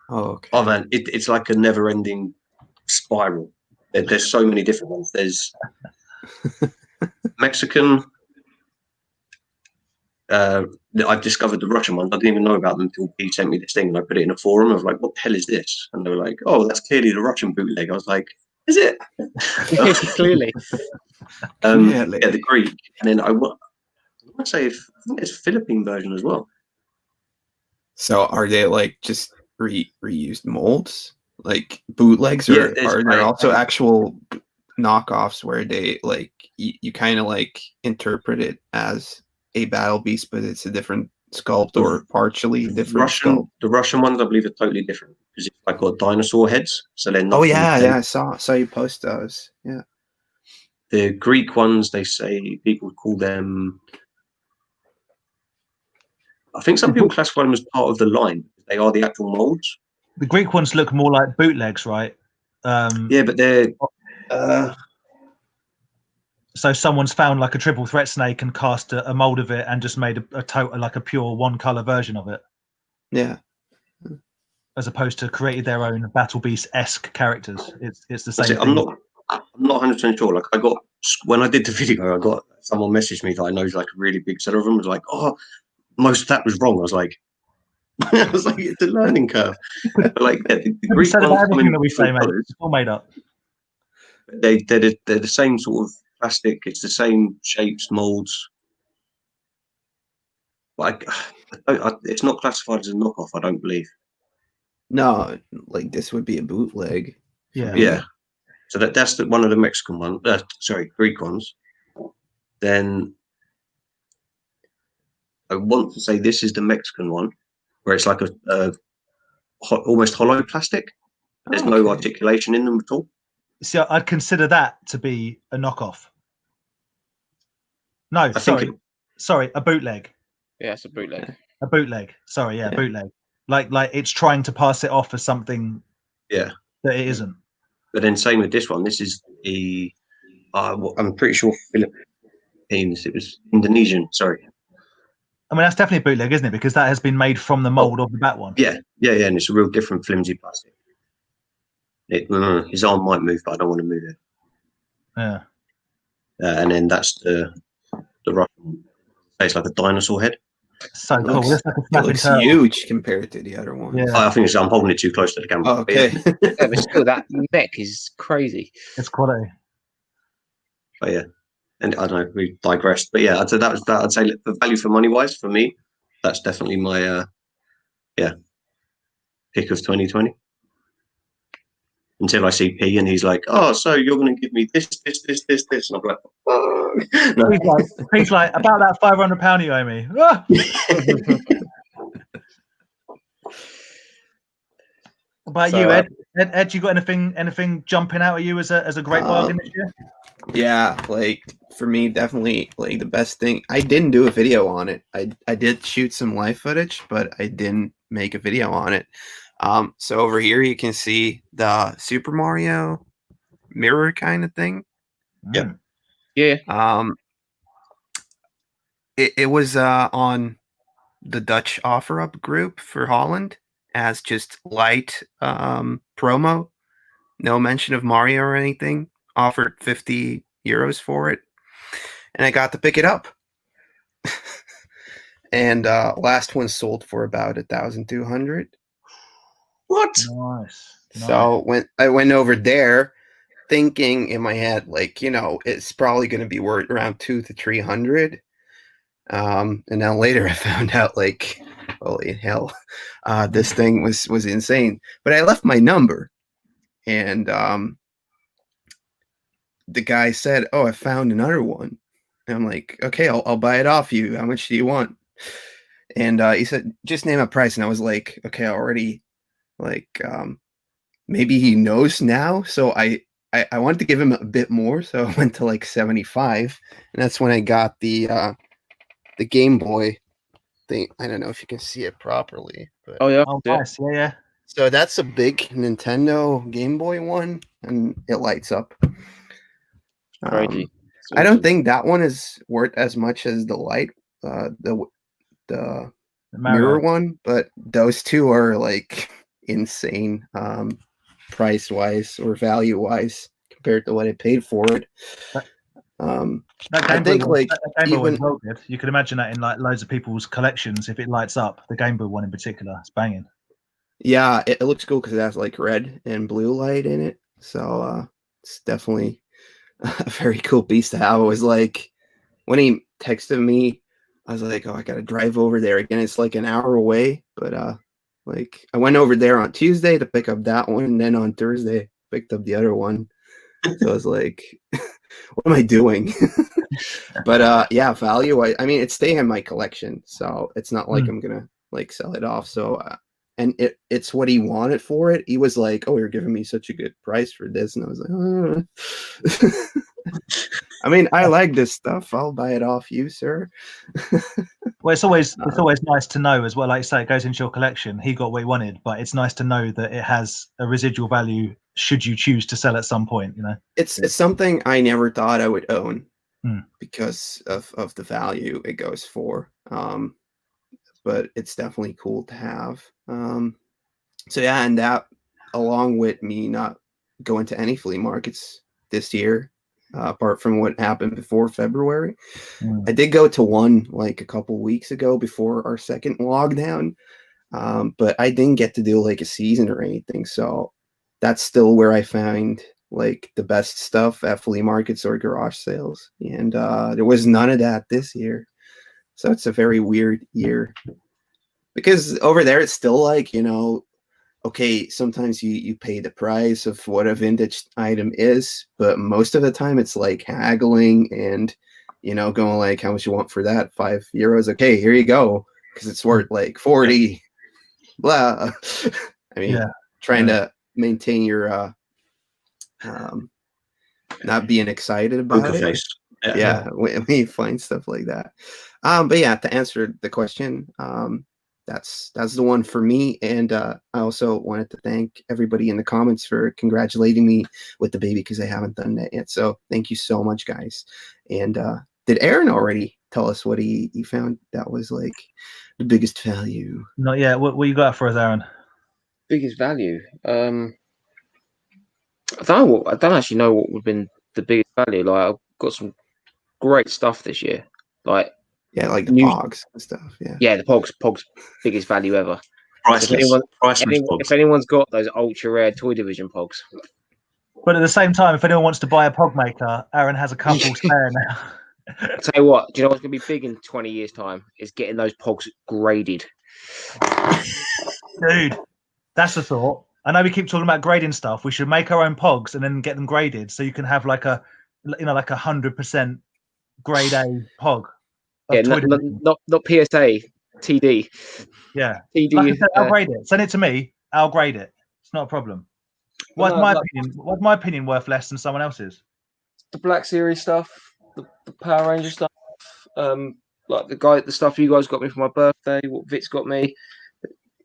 S3: Oh, okay.
S4: Oh man, it's like a never-ending spiral. There's so many different ones. There's Mexican. I've discovered the Russian ones. I didn't even know about them until Pete sent me this thing, and I put it in a forum. I was like, "What the hell is this?" And they were like, "Oh, that's clearly the Russian bootleg." I was like, "Is it?"
S1: Clearly.
S4: Yeah, the Greek, and then I want to say I think there's a Philippine version as well.
S3: So are they like just reused molds, like bootlegs, or
S4: Yeah,
S3: are there also actual knockoffs where they like you kind of like interpret it as a battle beast, but it's a different sculpt or partially different sculpt?
S4: The Russian ones, I believe, are totally different because it's like got dinosaur heads, so they're not.
S3: Oh yeah, I saw you post those. Yeah.
S4: The Greek ones, they say people call them. I think some people classify them as part of the line. They are the actual molds.
S2: The Greek ones look more like bootlegs, right?
S4: Yeah, but they're.
S2: So someone's found like a triple threat snake and cast a mold of it and just made a total like a pure one color version of it.
S3: Yeah.
S2: As opposed to created their own Battle Beast-esque characters. It's the same thing.
S4: I'm not 100% sure. Like when I did the video, I got someone messaged me that I know is like a really big seller of them. Was like, "Oh, most of that was wrong." I was like, it's a learning curve. But like the Greek ones,
S2: everything that we say, mate, it's all made up.
S4: They're the same sort of plastic. It's the same shapes, molds. Like, it's not classified as a knockoff. I don't believe.
S3: No, like this would be a bootleg.
S2: Yeah.
S4: So that's one of the Mexican ones. Greek ones. Then I want to say this is the Mexican one, where it's like a almost hollow plastic. There's no articulation in them at all.
S2: See, I'd consider that to be a knockoff. No, sorry, a bootleg.
S1: Yeah, it's a bootleg.
S2: A bootleg. Sorry, bootleg. Like it's trying to pass it off as something.
S4: Yeah.
S2: That it isn't.
S4: But then same with this one. This is the. I'm pretty sure Philippines. It was Indonesian. Sorry.
S2: I mean, that's definitely a bootleg, isn't it? Because that has been made from the mold of the bat one.
S4: Yeah, and it's a real different flimsy plastic. His arm might move, but I don't want to move it.
S2: Yeah.
S4: And then that's the Russian. It's like a dinosaur head.
S2: So cool.
S3: It looks huge compared to the other one.
S2: Yeah.
S4: I think I'm holding it too close to the camera.
S3: Oh, okay.
S1: Yeah, but still, that neck is crazy.
S2: It's quality.
S4: But yeah, and I don't know. We digressed, but yeah, I'd say I'd say the value for money wise for me, that's definitely my pick of 2020. Until I see P and he's like, "Oh, so you're going to give me this," and I'm like, "Oh." No.
S2: He's like, about that £500 you owe me. About you, Ed? Ed, you got anything jumping out at you as a great bargain this year?
S3: Yeah, like for me, definitely like the best thing. I didn't do a video on it. I did shoot some live footage, but I didn't make a video on it. So over here you can see the Super Mario mirror kind of thing.
S4: Yeah.
S3: It was on the Dutch offer up group for Holland as just light promo, no mention of Mario or anything. Offered €50 for it, and I got to pick it up. And last one sold for about 1,200.
S4: What?
S2: Nice.
S3: So when I went over there, thinking in my head, like, it's probably going to be worth around 200 to 300. And then later I found out, like, holy hell, this thing was insane. But I left my number, and the guy said, "Oh, I found another one." And I'm like, "Okay, I'll buy it off you. How much do you want?" And he said, "Just name a price." And I was like, "Okay, already, like, maybe he knows now." So I wanted to give him a bit more, so I went to like 75, and that's when I got the Game Boy thing. I don't know if you can see it properly, but
S2: nice. Yeah.
S3: So that's a big Nintendo Game Boy one, and it lights up.
S1: Crazy.
S3: I don't think that one is worth as much as the light, the mirror one, but those two are like insane, price wise or value wise compared to what I paid for it. I think like
S2: that Game Boy
S3: even
S2: one's well good. You could imagine that in like loads of people's collections if it lights up. The Game Boy one in particular, it's banging.
S3: yeah, it looks cool because it has like red and blue light in it, so it's definitely a very cool piece to have. I was like, when he texted me, I was like, oh, I gotta drive over there again. It's like an hour away, but like I went over there on Tuesday to pick up that one, and then on Thursday picked up the other one. So I was like, what am I doing? But yeah, value. I mean, it's staying in my collection, so it's not like I'm gonna like sell it off. So and it's what he wanted for it. He was like, oh, you're giving me such a good price for this, and I was like, I mean, I like this stuff. I'll buy it off you, sir.
S2: Well, it's always nice to know as well. Like you say, it goes into your collection. He got what he wanted, but it's nice to know that it has a residual value should you choose to sell at some point. You know,
S3: it's something I never thought I would own because of the value it goes for. But it's definitely cool to have. So yeah, and that along with me not going to any flea markets this year, apart from what happened before February. I did go to one like a couple weeks ago before our second lockdown, but I didn't get to do like a season or anything. So that's still where I find like the best stuff at flea markets or garage sales. And there was none of that this year. So it's a very weird year. Because over there, it's still like, you know, okay, sometimes you pay the price of what a vintage item is, but most of the time it's like haggling and, you know, going like, how much you want for that? €5. Okay, here you go. Because it's worth like 40, blah. I mean, trying to maintain your not being excited about it. Yeah, when you find stuff like that. But yeah, to answer the question, that's the one for me. And I also wanted to thank everybody in the comments for congratulating me with the baby because I haven't done that yet. So thank you so much, guys. And did Aaron already tell us what he found that was like the biggest value?
S2: Not yet. What you got for us, Aaron?
S1: Biggest value. I don't actually know what would have been the biggest value. Like I've got some great stuff this year. Like
S3: like the Pogs and stuff.
S1: Yeah, the Pogs biggest value ever.
S4: Priceless.
S1: If anyone's got those ultra rare Toy Division Pogs.
S2: But at the same time, if anyone wants to buy a Pog maker, Aaron has a couple spare now.
S1: I'll tell you what, do you know what's going to be big in 20 years' time? Is getting those Pogs graded.
S2: Dude, that's the thought. I know we keep talking about grading stuff. We should make our own Pogs and then get them graded, so you can have like a, you know, like 100% grade A Pog.
S1: Yeah, not PSA, TD.
S2: Yeah,
S1: TD.
S2: Like I said, I'll grade it. Send it to me. I'll grade it. It's not a problem. Why's my opinion worth less than someone else's?
S1: The Black Series stuff, the Power Ranger stuff, like the stuff you guys got me for my birthday, what Vit's got me.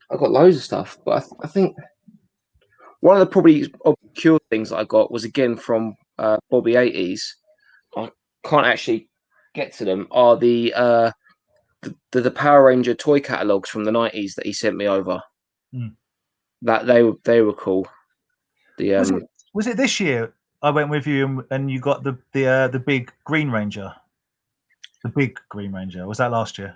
S1: I got loads of stuff, but I think one of the probably obscure things that I got was again from Bobby 80s. I can't actually get to them. Are the Power Ranger toy catalogs from the 90s that he sent me over. That they were cool.
S2: Was it this year I went with you and you got the big Green Ranger? The big Green Ranger. Was that last year?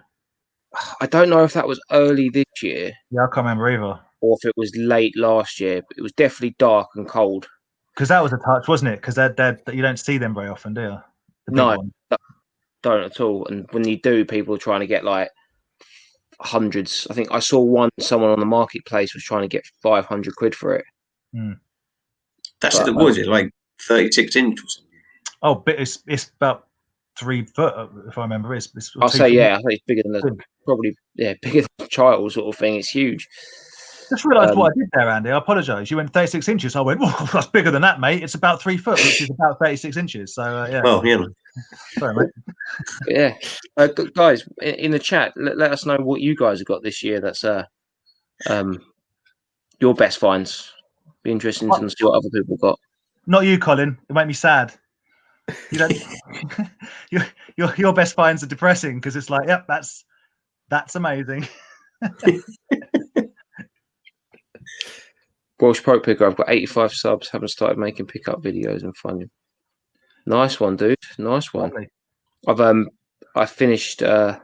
S1: I don't know if that was early this year.
S2: Yeah, I can't remember either.
S1: Or if it was late last year. But it was definitely dark and cold.
S2: Because that was a touch, wasn't it? Because you don't see them very often, do you?
S1: No, don't at all. And when you do, people are trying to get like hundreds. I think I saw someone on the marketplace was trying to get 500 quid for it.
S4: That's it. Was it like 36 inches or something?
S2: Oh, but it's about 3 foot, if I remember.
S1: I'll say, yeah, I think it's bigger than bigger than a child sort of thing. It's huge.
S2: Just realised what I did there, Andy. I apologise. You went 36 inches. I went, well, that's bigger than that, mate. It's about 3 foot, which is about 36 inches. So, yeah.
S4: Well, yeah.
S2: Sorry, mate.
S1: Yeah. Guys, in the chat, let us know what you guys have got this year. That's your best finds. Be interesting to see what other people got.
S2: Not you, Colin. It made me sad. You don't. Your best finds are depressing because it's like, yep, that's amazing.
S1: Welsh Pro Picker, I've got 85 subs, haven't started making pickup videos and finding. Nice one, dude. Nice one.
S2: Lovely.
S1: I finished I've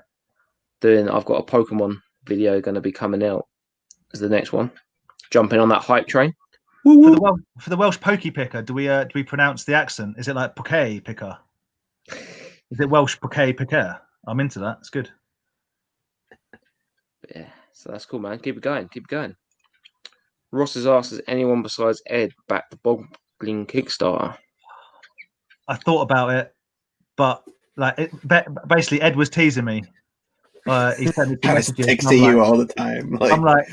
S1: got a Pokemon video gonna be coming out as the next one. Jumping on that hype train.
S2: For the Welsh Pokey Picker, do we pronounce the accent? Is it like Pokey Picker? Is it Welsh Pokey Picker? I'm into that. It's good.
S1: Yeah, so that's cool, man. Keep it going. Keep it going. Ross has asked, has anyone besides Ed backed the Boggling Kickstarter?
S2: I thought about it, but like basically Ed was teasing me. He sent me
S3: I was
S2: messages.
S3: texting you all the time.
S2: I'm like,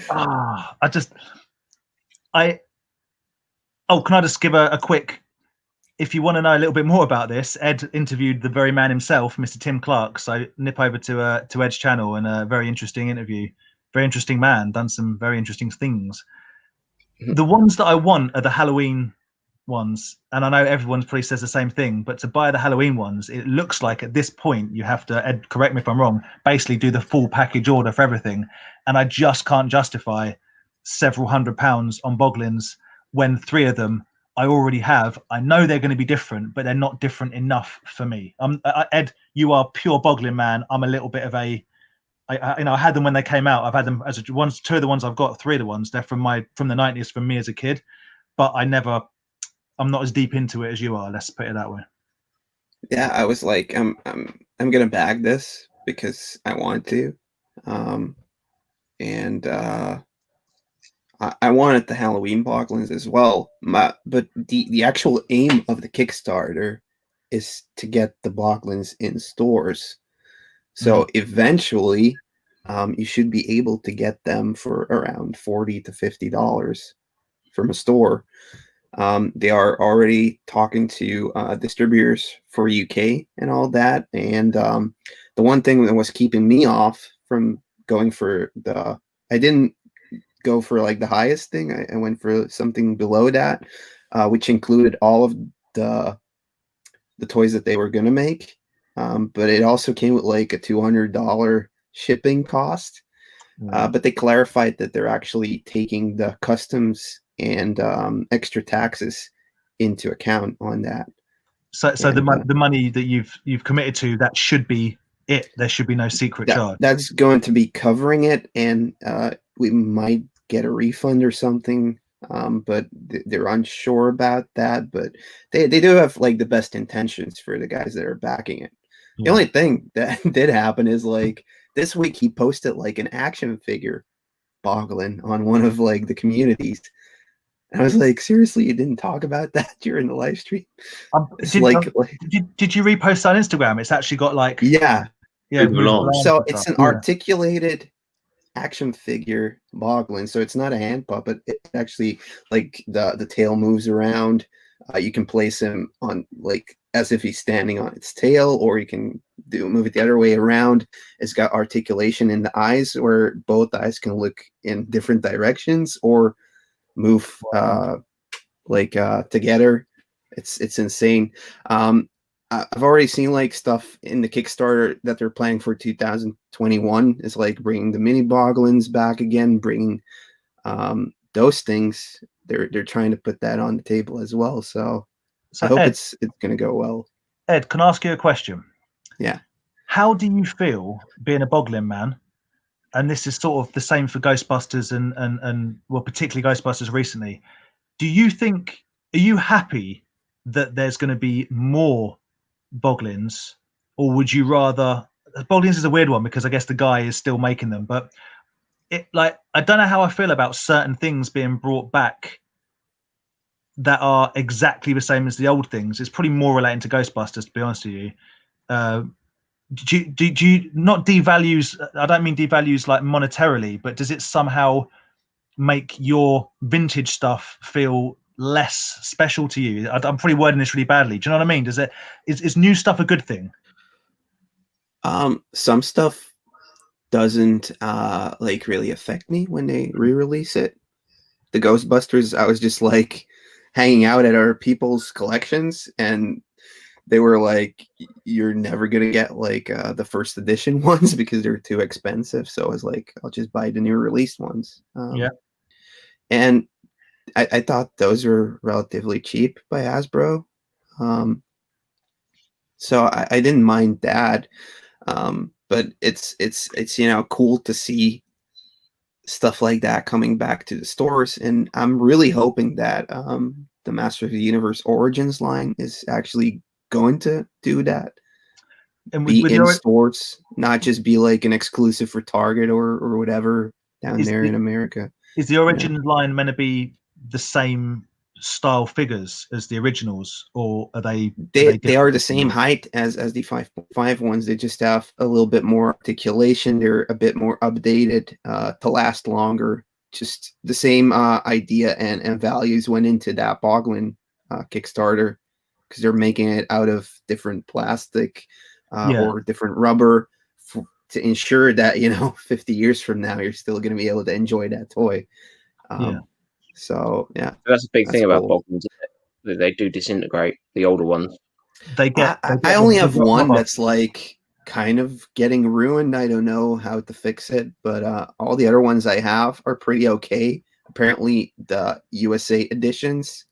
S2: oh, can I just give a quick, if you want to know a little bit more about this, Ed interviewed the very man himself, Mr. Tim Clark. So nip over to Ed's channel and a very interesting interview. Very interesting man, done some very interesting things. The ones that I want are the Halloween ones, and I know everyone probably says the same thing, but to buy the Halloween ones, it looks like at this point you have to, Ed, correct me if I'm wrong, basically do the full package order for everything, and I just can't justify several £100 on Bogglings when 3 of them I already have. I know they're going to be different, but they're not different enough for me. Ed, you are pure Boggling man. I'm a little bit of a, I had them when they came out. I've had them as 2 of the ones I've got, 3 of the ones they're from the 90s, from me as a kid, but I'm not as deep into it as you are. Let's put it that way.
S3: Yeah, I was like, I'm gonna bag this because I want to, and I wanted the Halloween Bogglings as well. But the actual aim of the Kickstarter is to get the Bogglings in stores. So eventually, you should be able to get them for around $40 to $50 from a store. They are already talking to distributors for UK and all that. And the one thing that was keeping me off from going for I didn't go for like the highest thing. I went for something below that, which included all of the toys that they were going to make. But it also came with like a $200 shipping cost. But they clarified that they're actually taking the customs and extra taxes into account on that.
S2: So the money that you've committed to, that should be it. There should be no secret charge.
S3: That's going to be covering it, and we might get a refund or something. But they're unsure about that. But they do have like the best intentions for the guys that are backing it. Yeah. The only thing that did happen is like this week he posted like an action figure Boggling on one of like the communities. And I was like, seriously, you didn't talk about that during the live stream?
S2: Did you repost on Instagram? It's actually got like
S3: yeah. So it's an articulated action figure Boggling. So it's not a hand puppet. It actually like the tail moves around. You can place him on like as if he's standing on its tail, or you can move it the other way around. It's got articulation in the eyes where both eyes can look in different directions or move together. It's insane. I've already seen like stuff in the Kickstarter that they're planning for 2021. It's like bringing the mini Bogglings back again, bringing those things. They're trying to put that on the table as well. So I hope Ed, it's going to go well.
S2: Ed, can I ask you a question?
S3: Yeah.
S2: How do you feel being a Boggling man? And this is sort of the same for Ghostbusters and well, particularly Ghostbusters recently. Are you happy that there's going to be more Bogglings, or would you rather? Bogglings is a weird one because I guess the guy is still making them, but I don't know how I feel about certain things being brought back that are exactly the same as the old things. It's probably more relating to Ghostbusters, to be honest with you. Do you not devalues? I don't mean devalues like monetarily, but does it somehow make your vintage stuff feel less special to you? I'm probably wording this really badly. Do you know what I mean? Is new stuff a good thing?
S3: Some stuff doesn't like really affect me when they re-release it. The Ghostbusters, I was just like hanging out at other people's collections, and they were like, you're never gonna get like the first edition ones because they're too expensive. So I was like, I'll just buy the new released ones.
S2: Yeah.
S3: And I thought those were relatively cheap by Hasbro. So I didn't mind that. But it's cool to see stuff like that coming back to the stores, and I'm really hoping that the Master of the Universe Origins line is actually going to do that.
S2: And
S3: be in stores, not just be like an exclusive for Target or whatever down there in America.
S2: Is the Origins line meant to be the same style figures as the originals, or are they?
S3: They are the same height as the 5.5 ones. They just have a little bit more articulation. They're a bit more updated to last longer. Just the same idea and values went into that Boggling Kickstarter, because they're making it out of different plastic or different rubber to ensure that 50 years from now you're still going to be able to enjoy that toy. So yeah,
S1: that's a big thing about Bogglings, that they do disintegrate, the older ones.
S3: I only have one that's like kind of getting ruined. I don't know how to fix it, but all the other ones I have are pretty okay. Apparently the USA editions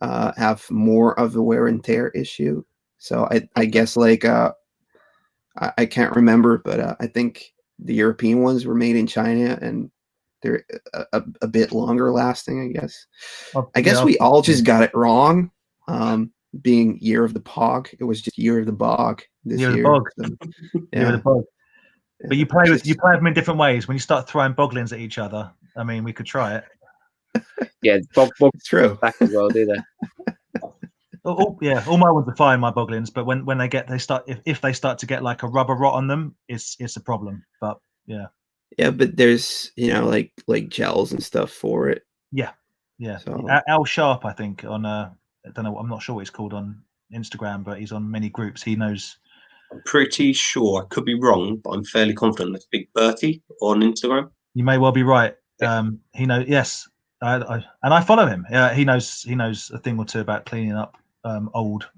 S3: have more of a wear and tear issue. So I guess like I can't remember, but I think the European ones were made in China and they're a bit longer lasting, I guess. I guess we all just got it wrong. Being Year of the Pog, it was just Year of the Bog this year.
S2: Year of the Bog. But you play them in different ways. When you start throwing Bogglings at each other, I mean, we could try it.
S1: Yeah, Bog
S3: it's true.
S1: Back as well, do they?
S2: All my ones are fine, my Bogglings. But when if they start to get like a rubber rot on them, it's a problem. But yeah.
S3: Yeah, but there's like gels and stuff for it.
S2: Yeah. So. Al Sharp, I think, on I don't know, I'm not sure what he's called on Instagram, but he's on many groups. He knows.
S4: I'm pretty sure, I could be wrong, but I'm fairly confident that's Big Bertie on Instagram.
S2: You may well be right.
S4: Yeah.
S2: He knows. Yes, and I follow him. He knows a thing or two about cleaning up old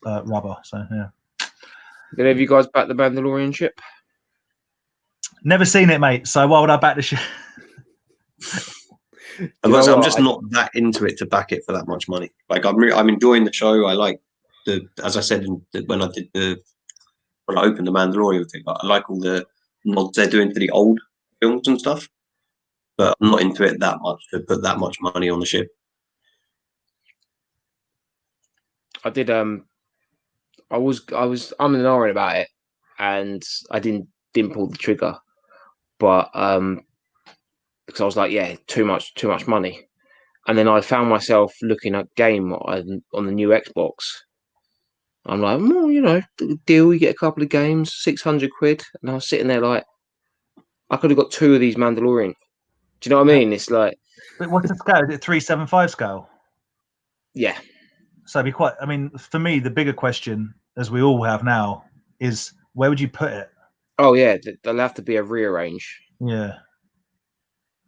S2: rubber. So yeah.
S1: Did any of you guys back the Mandalorian ship?
S2: Never seen it, mate. So why would I back the ship?
S4: I'm just not that into it to back it for that much money. Like I'm enjoying the show. I like as I said when I opened the Mandalorian thing, I like all the nods they're doing to the old films and stuff. But I'm not into it that much to put that much money on the ship.
S1: I did. I was I'm an iron about it, and I didn't pull the trigger, but because I was like, yeah, too much money, and then I found myself looking at game on the new Xbox. I'm like, well, deal. You get a couple of games, £600, and I was sitting there like, I could have got 2 of these Mandalorian. Do you know what I mean? It's like,
S2: but what's the scale? Is it 375 scale?
S1: Yeah.
S2: So it'd be quite. I mean, for me, the bigger question, as we all have now, is where would you put it?
S1: Oh yeah, there'll have to be a rearrange.
S2: Yeah.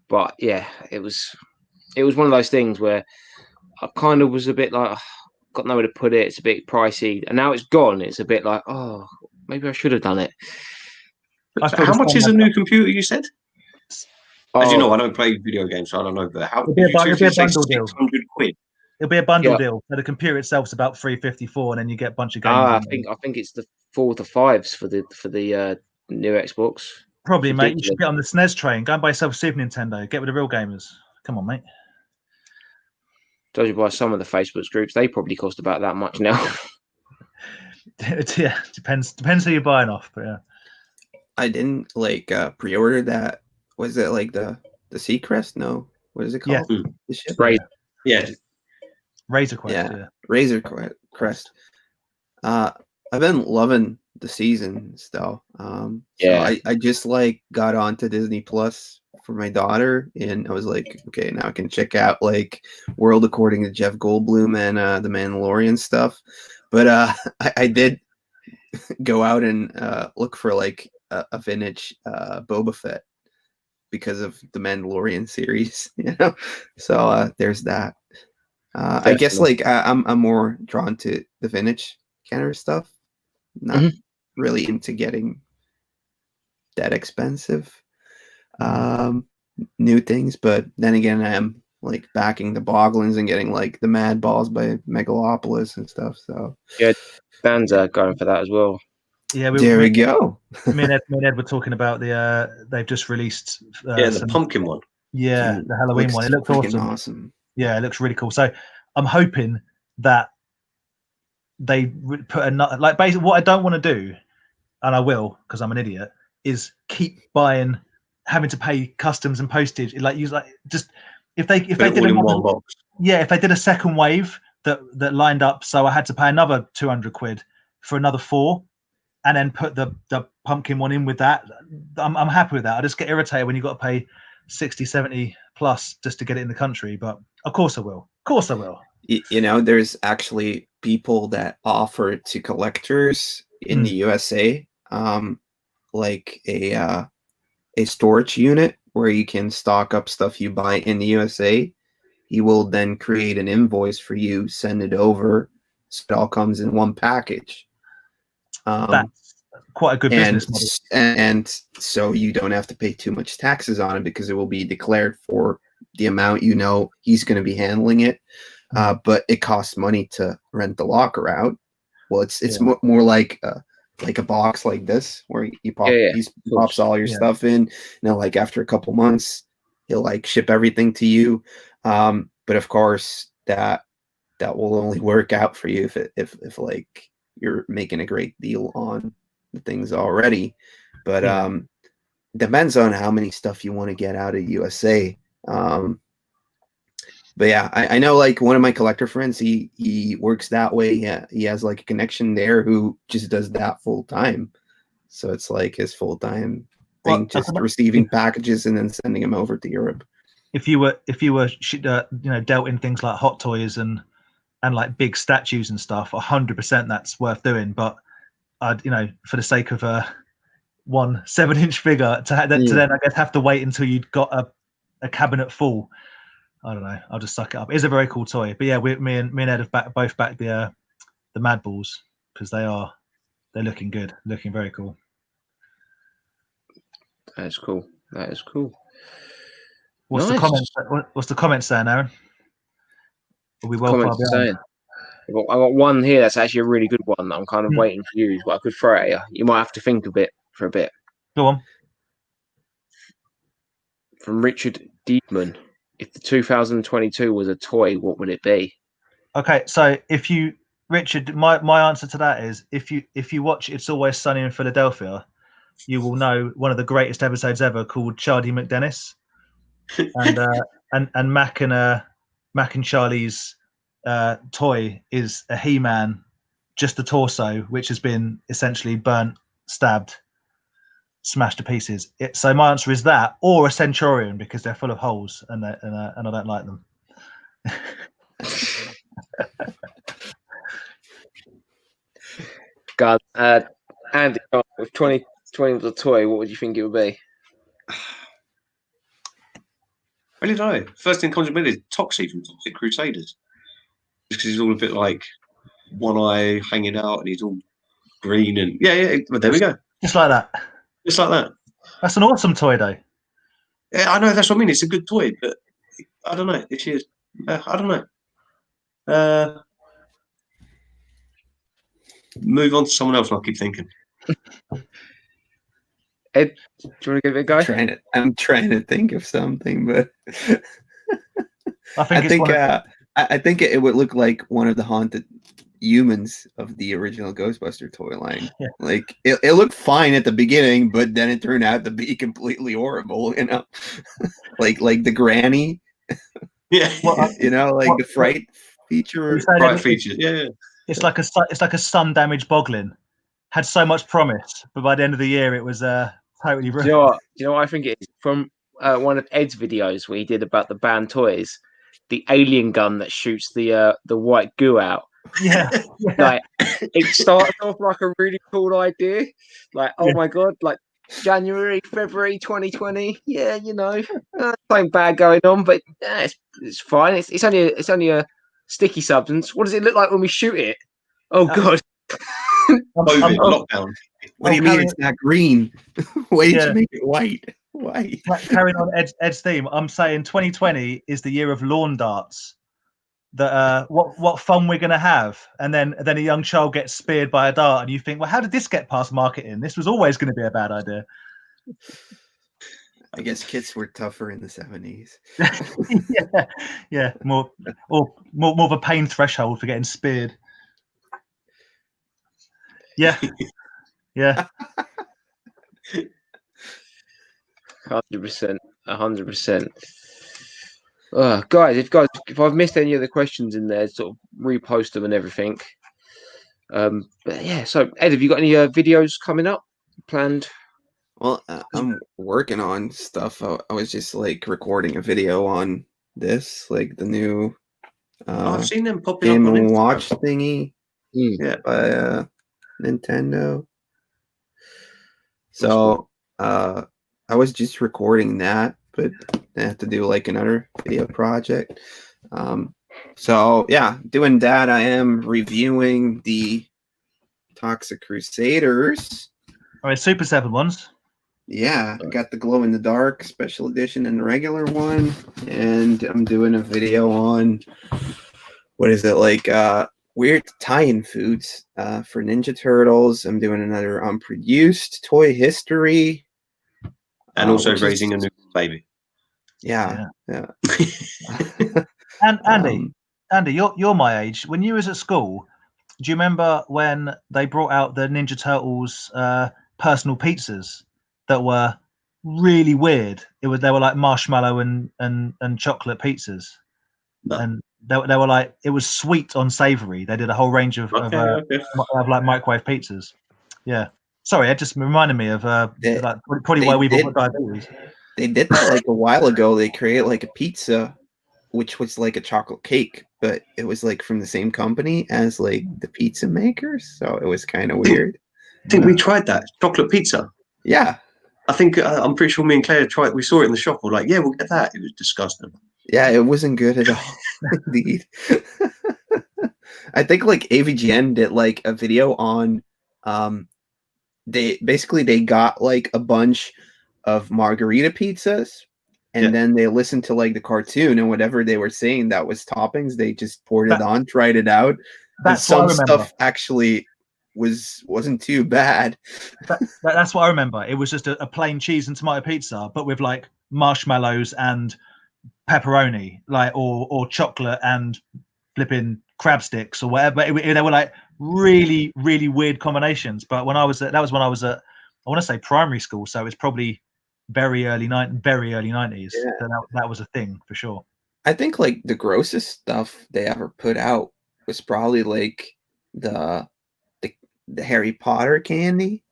S1: But yeah, it was one of those things where I kind of was a bit like, got nowhere to put it. It's a bit pricey, and now it's gone. It's a bit like, oh, maybe I should have done it.
S4: How much is a new computer? You said. As you know, I don't play video games, so I don't know. But how?
S2: It'll be a bundle deal.
S4: £600.
S2: It'll be a bundle deal. So the computer itself's about $354, and then you get a bunch of games.
S1: I think it's the 4 to 5s for the new Xbox.
S2: Probably, mate. You should get on the SNES train. Go and buy yourself a Super Nintendo. Get with the real gamers. Come on, mate.
S1: Judging by some of the Facebook groups, they probably cost about that much now.
S2: Yeah, depends who you're buying off, but yeah.
S3: I didn't pre-order that. Was it like the Seacrest? No, what is it called?
S2: Yeah.
S3: The ship?
S4: Right. Yeah.
S2: Razor Quest. Yeah.
S3: Razor Crest. I've been loving the seasons though. So I just got onto Disney Plus for my daughter, and I was like, okay, now I can check out World According to Jeff Goldblum and the Mandalorian stuff. But I did go out and look for a vintage Boba Fett because of the Mandalorian series, So there's that. I guess I'm more drawn to the vintage Kenner stuff. Not really into getting that expensive new things, but then again, I am like backing the Bogglings and getting like the Madballs by Megalopolis and stuff. So
S1: Yeah, Dan's going for that as well.
S2: Yeah,
S3: there we go.
S2: me and Ed were talking about they've just released
S4: the pumpkin one.
S2: Yeah, the Halloween one. It looks
S3: awesome.
S2: Yeah, it looks really cool. So I'm hoping that they put another, like, basically what I don't want to do, and I will because I'm an idiot, is keep buying, having to pay customs and postage. Just if they did
S4: all in one box.
S2: Yeah, if they did a second wave that lined up, so I had to pay another 200 quid for another 4, and then put the pumpkin one in with that, I'm happy with that. I just get irritated when you've got to pay 60, 70 plus just to get it in the country, but of course I will.
S3: You know, there's actually people that offer it to collectors in the USA, like a storage unit where you can stock up stuff you buy in the USA. He will then create an invoice for you, send it over, so it all comes in one package.
S2: That's quite a good business model.
S3: And so you don't have to pay too much taxes on it because it will be declared for the amount he's going to be handling it. But it costs money to rent the locker out. Well, it's more like a box like this where he pops all your stuff in. Like after a couple months, he'll like ship everything to you. But of course, that will only work out for you if like you're making a great deal on the things already. But depends on how many stuff you want to get out of USA. But yeah, I know like one of my collector friends, he works that way. Yeah, he has like a connection there who just does that full time. So it's like his full time thing, just receiving packages and then sending them over to Europe.
S2: If you were dealt in things like hot toys and like big statues and stuff, 100% that's worth doing. But for the sake of one 7-inch figure to then I guess have to wait until you'd got a cabinet full. I don't know. I'll just suck it up. It is a very cool toy. But yeah, me and Ed have both backed the Madballs because they're looking good, looking very cool.
S1: That is cool.
S2: What's the comments saying, Aaron? Are we well far behind?
S1: I got one here that's actually a really good one that I'm kind of waiting for you, but I could throw it at you. You might have to think for a bit.
S2: Go on.
S1: From Richard Diekman. If the 2022 was a toy, what would it be?
S2: Okay, so Richard, my answer to that is if you watch It's Always Sunny in Philadelphia, you will know one of the greatest episodes ever called Charlie McDennis, and Mac and Charlie's toy is a He-Man, just the torso, which has been essentially burnt, stabbed, smashed to pieces. So my answer is that, or a Centurion, because they're full of holes and I don't like them.
S1: God, Andy, if 2020 was a toy, what would you think it would be?
S4: I really don't know. First thing comes to mind is Toxie from Toxic Crusaders. Just because he's all a bit like one eye hanging out and he's all green and but there we go.
S2: Just like that. That's an awesome toy, though.
S4: Yeah, I know. That's what I mean. It's a good toy, but I don't know. If you, I don't know. Move on to someone else. I'll keep thinking.
S1: Ed, do you want to give it a go?
S3: I'm trying to think of something, but I think it would look like one of the haunted humans of the original Ghostbuster toy line.
S2: Yeah.
S3: Like it looked fine at the beginning, but then it turned out to be completely horrible. like the granny.
S4: Yeah.
S3: The fright feature.
S4: Fright feature. Yeah.
S2: It's like a sun-damaged Boggling. Had so much promise, but by the end of the year, it was totally ruined.
S1: Do you know what I think it is? From one of Ed's videos where he did about the banned toys, the alien gun that shoots the white goo out.
S2: Yeah.
S1: Like it starts off like a really cool idea. Like, oh my god, like January, February 2020. Yeah, something bad going on, but it's fine. It's only a sticky substance. What does it look like when we shoot it? Oh god.
S4: COVID, lockdown.
S3: What do you mean it's not green? Why did you make it white? Why?
S2: Carrying on Ed's theme, I'm saying 2020 is the year of lawn darts. That what fun we're gonna have, and then a young child gets speared by a dart, and you think, well, how did this get past marketing? This was always going to be a bad idea.
S3: I guess kids were tougher in the 70s.
S2: yeah, more of a pain threshold for getting speared. Yeah, yeah.
S1: 100%, 100%. Guys, if I've missed any of the questions in there, sort of repost them and everything. But yeah, so Ed, have you got any videos coming up planned?
S3: Well, I'm working on stuff. I was just like recording a video on this, like the new
S4: I've seen them popping
S3: Game
S4: up on
S3: and
S4: Instagram.
S3: Watch thingy
S4: Yeah.
S3: by Nintendo. So I was just recording that, but I have to do like another video project. So yeah, doing that. I am reviewing the Toxic Crusaders.
S2: All right, Super 7 ones.
S3: Yeah, I got the glow in the dark special edition and the regular one, and I'm doing a video on what is it, like weird tie-in foods for Ninja Turtles. I'm doing another unproduced toy history,
S4: and also raising a new baby.
S3: Yeah.
S2: And Andy, you're my age. When you was at school, do you remember when they brought out the Ninja Turtles personal pizzas that were really weird? They were like marshmallow and chocolate pizzas, and they were like, it was sweet on savory. They did a whole range of like microwave pizzas. Yeah, sorry, it just reminded me of like probably why we've all got diabetes.
S3: They did that like a while ago. They created like a pizza, which was like a chocolate cake, but it was like from the same company as like the pizza makers. So it was kind of weird.
S4: I think we tried that chocolate pizza.
S3: Yeah.
S4: I think I'm pretty sure me and Claire tried. We saw it in the shop. We're like, yeah, we'll get that. It was disgusting.
S3: Yeah, it wasn't good at all. Indeed. I think like AVGN did like a video on they got like a bunch of margarita pizzas, and then they listened to like the cartoon, and whatever they were saying that was toppings, they just poured it on, tried it out.
S2: That's
S3: some stuff actually wasn't too bad.
S2: That's what I remember. It was just a plain cheese and tomato pizza, but with like marshmallows and pepperoni, like or chocolate and flipping crab sticks or whatever. They were like really, really weird combinations. But when I was I want to say primary school, so it's probably very early 90s.
S3: Yeah.
S2: So that was a thing for sure.
S3: I think like the grossest stuff they ever put out was probably like the Harry Potter candy.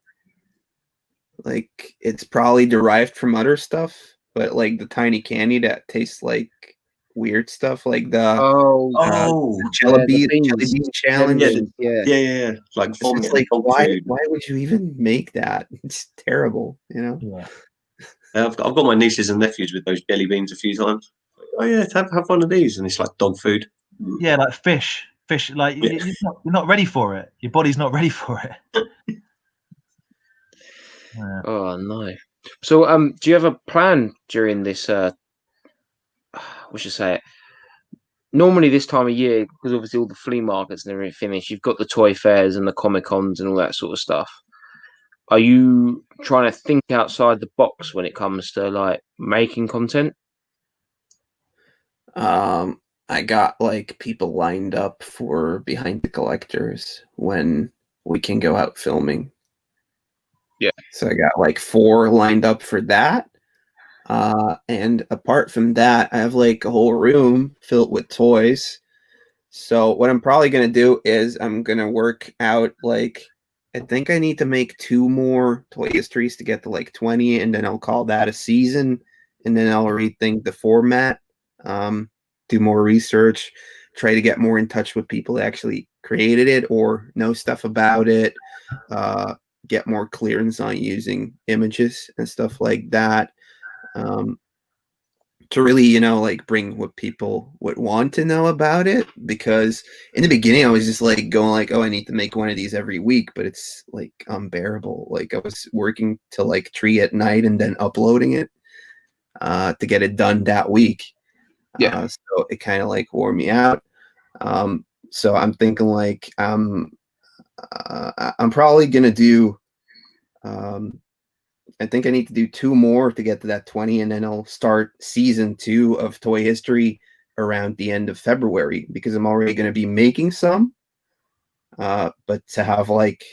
S3: Like it's probably derived from other stuff, but like the tiny candy that tastes like weird stuff, like the jelly bean challenge.
S4: Yeah. Like
S3: it's like why would you even make that? It's terrible, you know.
S2: Yeah.
S4: I've got my nieces and nephews with those jelly beans a few times. Oh yeah, have one of these, and it's like dog food.
S2: Yeah, like fish. Like you're not ready for it. Your body's not ready for it.
S1: Oh no. So do you have a plan during this we should say it, normally this time of year, because obviously all the flea markets and everything finished, you've got the toy fairs and the Comic Cons and all that sort of stuff. Are you trying to think outside the box when it comes to like making content?
S3: I got like people lined up for Behind the Collectors when we can go out filming.
S1: Yeah.
S3: So I got like 4 lined up for that. And apart from that, I have like a whole room filled with toys. So what I'm probably going to do is I'm going to work out like, I think I need to make 2 more toy histories to get to like 20, and then I'll call that a season, and then I'll rethink the format, do more research, try to get more in touch with people that actually created it or know stuff about it, get more clearance on using images and stuff like that. to really, you know, like bring what people would want to know about it. Because in the beginning I was just like going like, oh, I need to make one of these every week, but it's like unbearable. Like I was working till like 3 at night and then uploading it to get it done that week.
S1: Yeah.
S3: So it kind of like wore me out. So I'm thinking like I'm probably gonna do I think I need to do 2 more to get to that 20, and then I'll start season 2 of Toy History around the end of February, because I'm already going to be making some. But to have like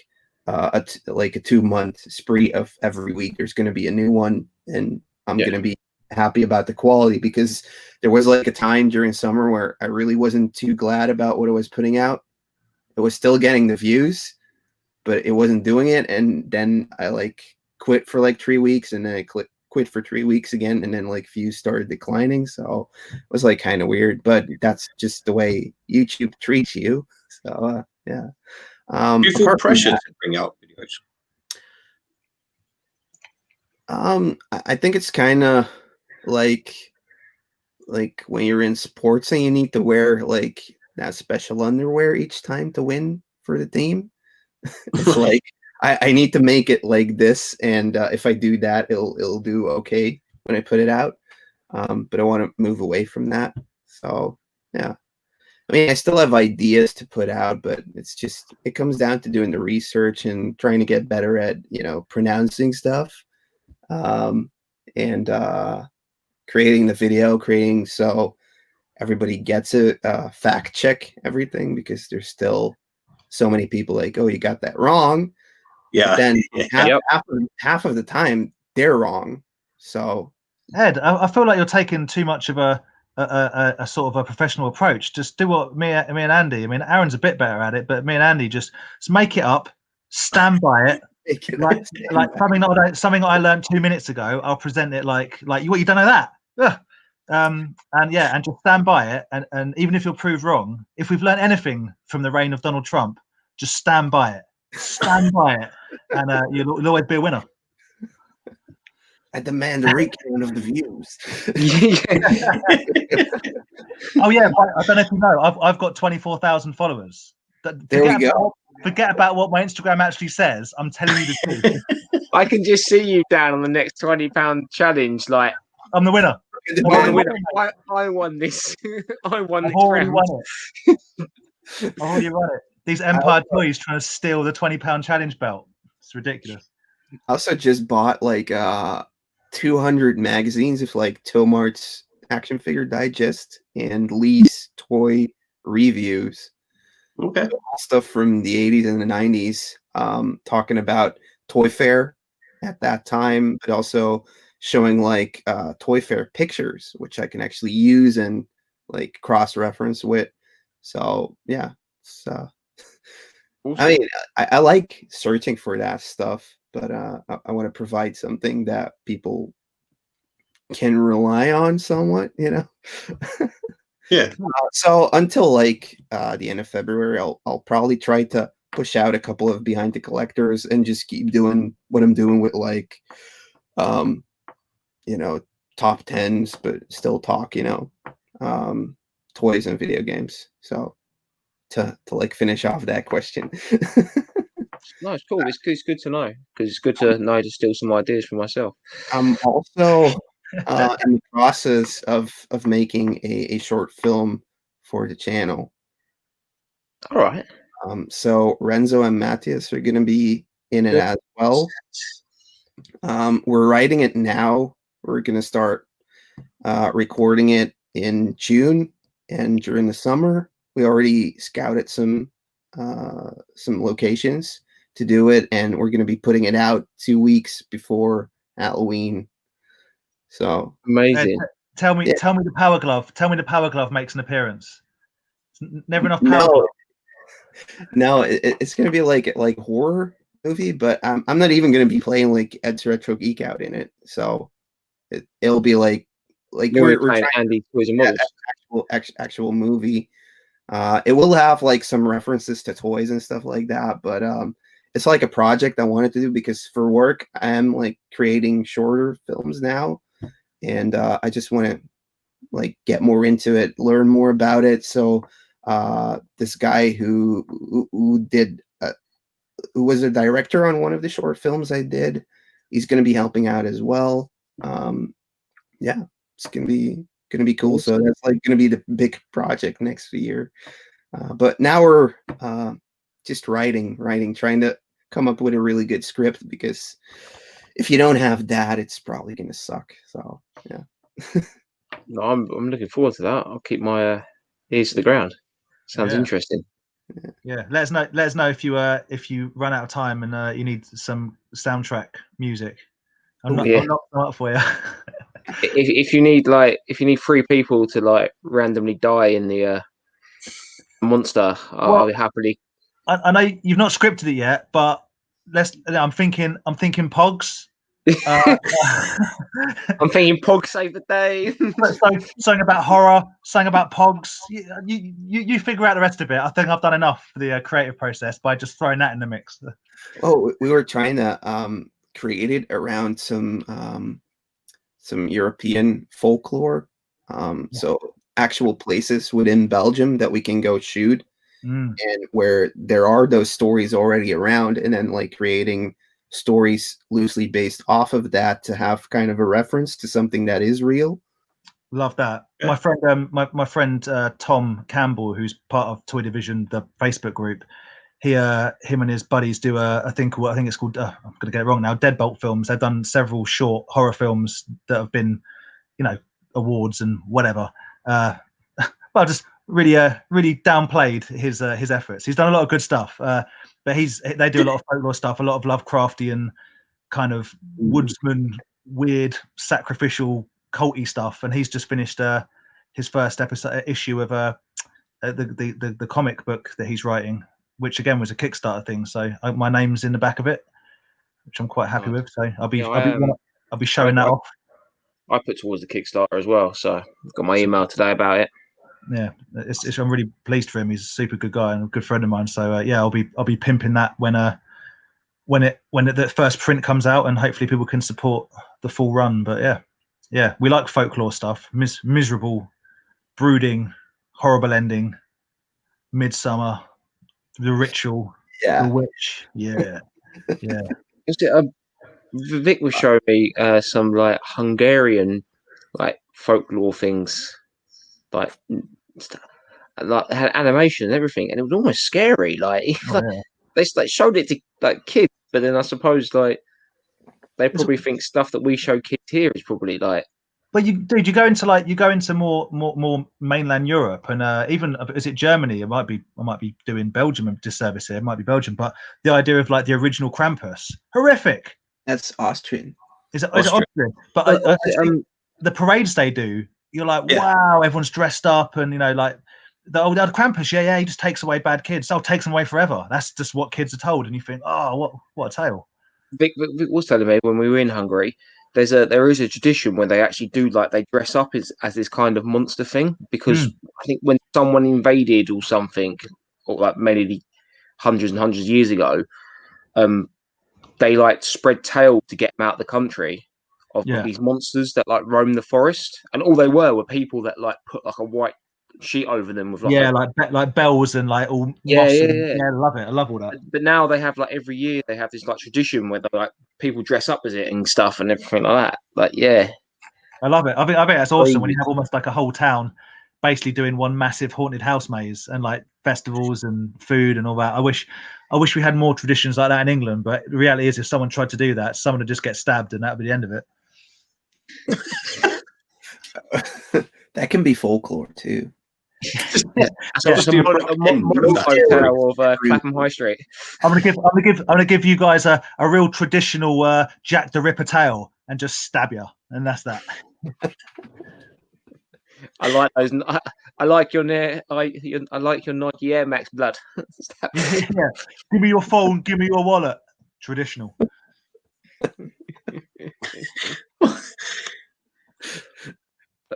S3: a 2-month spree of every week, there's going to be a new one, and I'm going to be happy about the quality, because there was like a time during summer where I really wasn't too glad about what I was putting out. It was still getting the views, but it wasn't doing it, and then I like quit for like 3 weeks, and then I quit for 3 weeks again, and then like views started declining. So it was like kind of weird, but that's just the way YouTube treats you. So yeah.
S4: Do you feel pressure to bring out videos?
S3: I think it's kind of like when you're in sports and you need to wear like that special underwear each time to win for the team. It's like I need to make it like this, and if I do that, it'll do okay when I put it out. But I want to move away from that. So yeah, I mean, I still have ideas to put out, but it comes down to doing the research and trying to get better at, you know, pronouncing stuff, and creating the video, creating so everybody gets it, fact check everything, because there's still so many people like, oh, you got that wrong.
S4: Yeah.
S3: But then half of the time they're wrong. So
S2: Ed, I feel like you're taking too much of a sort of a professional approach. Just do what me and Andy. I mean, Aaron's a bit better at it, but me and Andy just make it up, stand by it. Like something that I learned 2 minutes ago, I'll present it like what, you don't know that. Ugh. And just stand by it. And even if you're proved wrong, if we've learned anything from the reign of Donald Trump, just stand by it. Stand by it, and you'll always be a winner.
S3: I demand a recount of the views.
S2: Oh yeah, I don't know if you know, I've got 24,000 followers.
S3: There we go.
S2: Forget about what my Instagram actually says. I'm telling you the truth.
S1: I can just see you down on the next £20 challenge. Like,
S2: I'm the winner.
S1: I'm the winner. I won this. I won this round.
S2: I've already won it. These Empire Toys trying to steal the £20 challenge belt. It's ridiculous.
S3: I also just bought like 200 magazines of like Tomart's Action Figure Digest and Lee's toy reviews.
S4: Okay.
S3: Stuff from the 80s and the 90s, talking about Toy Fair at that time, but also showing like Toy Fair pictures, which I can actually use and like cross-reference with. So yeah, so I mean, I like searching for that stuff, but I want to provide something that people can rely on somewhat, you know.
S4: Yeah.
S3: So until like the end of February, I'll probably try to push out a couple of Behind the Collectors and just keep doing what I'm doing with like, you know, top 10s, but still talk, you know, toys and video games. So to like finish off that question.
S1: No, it's cool. It's good to know, because it's good to know to steal some ideas for myself.
S3: I'm also in the process of making a short film for the channel.
S1: All right.
S3: So Renzo and Matthias are going to be in it as well. We're writing it now. We're going to start recording it in June, and during the summer, we already scouted some locations to do it, and we're going to be putting it out 2 weeks before Halloween. So
S1: amazing.
S2: Tell me the Power Glove. Tell me the Power Glove makes an appearance. Never enough Power Glove.
S3: No, it's going to be like horror movie, but I'm not even going to be playing like Ed's Retro Geek Out in it. So it'll be like we're trying
S1: Andy Toys and Models.
S3: Actual movie. It will have like some references to toys and stuff like that, but it's like a project I wanted to do, because for work I am like creating shorter films now, and I just want to like get more into it, learn more about it. So this guy who did who was a director on one of the short films I did, he's going to be helping out as well. Yeah, it's gonna be cool. So that's like going to be the big project next year. But now we're just writing, trying to come up with a really good script, because if you don't have that, it's probably going to suck. So yeah.
S1: No, I'm looking forward to that. I'll keep my ears to the ground. Sounds interesting.
S2: Yeah, let us know if you run out of time and you need some soundtrack music. I'm not up for you.
S1: if you need 3 people to like randomly die in the monster, I'll be happily.
S2: I know you've not scripted it yet, but I'm thinking Pogs.
S1: I'm thinking Pog save the day.
S2: Something about horror, something about Pogs. You figure out the rest of it. I think I've done enough for the creative process by just throwing that in the mix.
S3: Oh, we were trying to create it around some European folklore. So actual places within Belgium that we can go shoot, and where there are those stories already around, and then like creating stories loosely based off of that to have kind of a reference to something that is real.
S2: Love that. Yeah. My friend Tom Campbell, who's part of Toy Division, the Facebook group, him and his buddies do a thing called, I think it's called, I'm going to get it wrong now, Deadbolt Films. They've done several short horror films that have been, awards and whatever. Well, just really downplayed his efforts. He's done a lot of good stuff, but they do a lot of folklore stuff, a lot of Lovecraftian kind of woodsman, weird, sacrificial, culty stuff, and he's just finished his first issue of the comic book that he's writing, which again was a Kickstarter thing. So my name's in the back of it, which I'm quite happy with. So I'll be showing that off.
S1: I put towards the Kickstarter as well, so I've got my email today about it.
S2: Yeah, I'm really pleased for him. He's a super good guy and a good friend of mine. So I'll be pimping that when the first print comes out, and hopefully people can support the full run. But yeah, we like folklore stuff. Miserable, brooding, horrible ending, Midsummer, The Ritual, The Witch. Yeah.
S1: Vic was showing me some like Hungarian like folklore things, like had animation and everything, and it was almost scary. Like, they showed it to like kids, but then I suppose like they probably think stuff that we show kids here is probably like.
S2: But you go into more mainland Europe, and even is it Germany? I might be doing Belgium a disservice here. It might be Belgium, but the idea of like the original Krampus, horrific.
S3: That's Austrian.
S2: Is it Austrian? But I think the parades they do, you're like, wow, everyone's dressed up, and like the old Krampus, he just takes away bad kids. Takes them away forever. That's just what kids are told, and you think, oh, what a tale.
S1: Vic was telling me when we were in Hungary, there is a tradition where they actually do like they dress up as this kind of monster thing, because I think when someone invaded or something, or like many hundreds and hundreds of years ago, they like spread tail to get them out of the country of these monsters that like roam the forest, and all they were people that like put like a white sheet over them with
S2: like bells and like all moss. I love it. I love all that.
S1: But now they have like every year they have this like tradition where like people dress up as it and stuff and everything like that. Like
S2: I love it. I bet that's awesome when you have almost like a whole town basically doing one massive haunted house maze and like festivals and food and all that. I wish we had more traditions like that in England, but the reality is if someone tried to do that, someone would just get stabbed and that would be the end of
S3: it. That can be folklore too.
S1: Just a model hotel of Clapham High Street.
S2: I'm gonna give you guys a real traditional Jack the Ripper tale and just stab you, and that's that.
S1: I like those. I like your I like your Nike Air Max blood.
S2: Yeah, give me your phone. Give me your wallet. Traditional.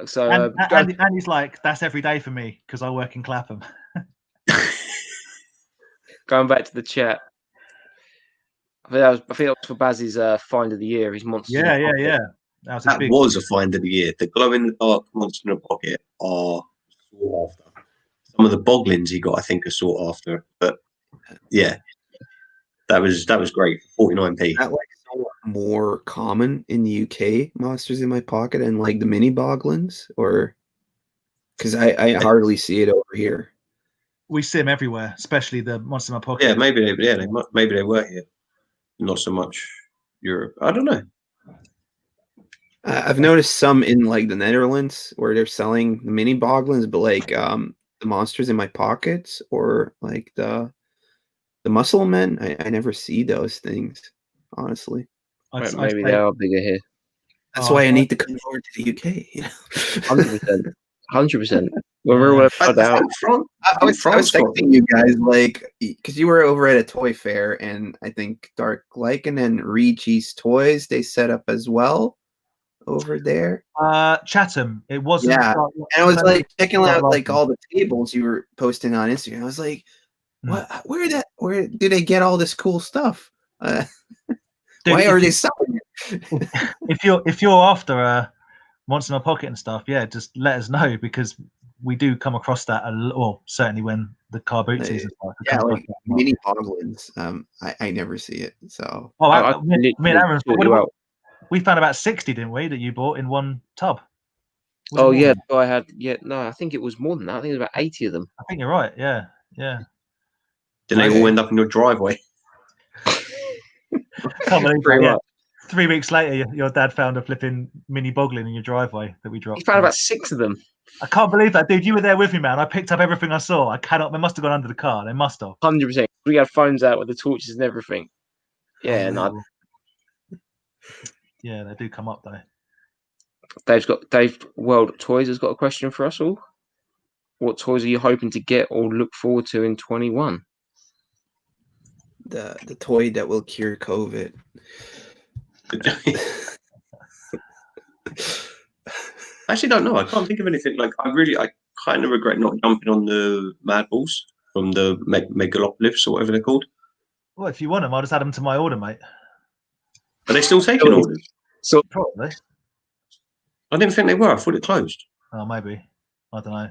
S1: So
S2: and he's like, that's every day for me because I work in Clapham.
S1: Going back to the chat, I think that was for Baz's find of the year. His monsters.
S2: Yeah. That
S4: was a find of the year. The glow in the dark monster in a pocket are sought after. Some of the Bogglings he got, I think, are sought after. But yeah, that was great. 49p.
S3: That like somewhat more common in the UK, monsters in my pocket, and like the mini Bogglings, or because I hardly see it over here.
S2: We see them everywhere, especially the monster in my pocket.
S4: Yeah, maybe they were here, not so much Europe. I don't know.
S3: I've noticed some in like the Netherlands where they're selling the mini Bogglings, but like the monsters in my pockets or like the muscle men, I never see those things, honestly.
S1: Maybe they are bigger here.
S3: That's why I need to come over to the UK. You know?
S1: 100%. 100%. When we were out,
S3: I was texting you guys like because you were over at a toy fair, and I think Dark Lycan and Reggie's Toys they set up as well over there.
S2: Chatham. It wasn't.
S3: Yeah, and I was like checking out like all the tables you were posting on Instagram. I was like, what? Where do they get all this cool stuff? Dude, why are they selling it?
S2: if you're after a monster in my pocket and stuff, yeah, just let us know because we do come across that well, certainly when the car boot season starts.
S3: Yeah, like mini Bogglings. I never see it. So
S2: me and Aaron, we found about 60, didn't we, that you bought in one tub?
S1: Yeah, I had. Yeah, no, I think it was more than that. I think it was about 80 of them.
S2: I think you're right. Yeah.
S4: Didn't they all end up in your driveway?
S2: Can't believe that. 3 weeks later, your dad found a flipping mini Boggling in your driveway that we dropped.
S1: He found about 6 of them.
S2: I can't believe that, dude. You were there with me, man. I picked up everything I saw. They must have gone under the car. They must have.
S1: 100%. We had phones out with the torches and everything. Yeah,
S2: yeah, they do come up though.
S1: Dave World Toys has got a question for us all. What toys are you hoping to get or look forward to in 21?
S3: The toy that will cure COVID.
S4: I actually don't know. I can't think of anything. Like I kind of regret not jumping on the Madballs from the Megalopolis or whatever they're called.
S2: Well, if you want them, I'll just add them to my order, mate.
S4: Are they still taking orders?
S2: So probably.
S4: I didn't think they were. I thought it closed.
S2: Oh, maybe. I don't know.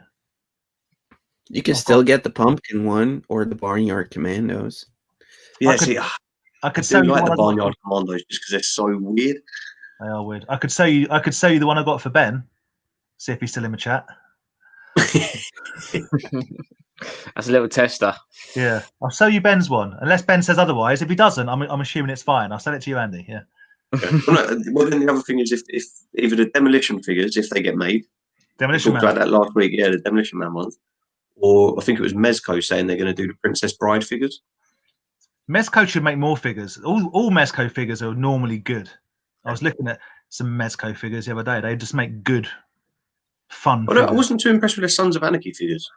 S3: You can still get the pumpkin one or the Barnyard Commandos.
S4: Yeah,
S2: I could sell you
S4: like the Barnyard Commandos just because they're so weird.
S2: They are weird. I could show you the one I got for Ben. See if he's still in the chat.
S1: That's a little tester.
S2: Yeah, I'll sell you Ben's one, unless Ben says otherwise. If he doesn't, I'm assuming it's fine. I'll sell it to you, Andy. Yeah.
S4: Okay. Well, then the other thing is if either the demolition figures, if they get made,
S2: Demolition
S4: Man. We talked about that last week. Yeah, the Demolition Man ones, or I think it was Mezco saying they're going to do the Princess Bride figures.
S2: Mezco should make more figures. All Mezco figures are normally good. I was looking at some Mezco figures the other day. They just make good, fun.
S4: Well, I wasn't too impressed with the Sons of Anarchy figures.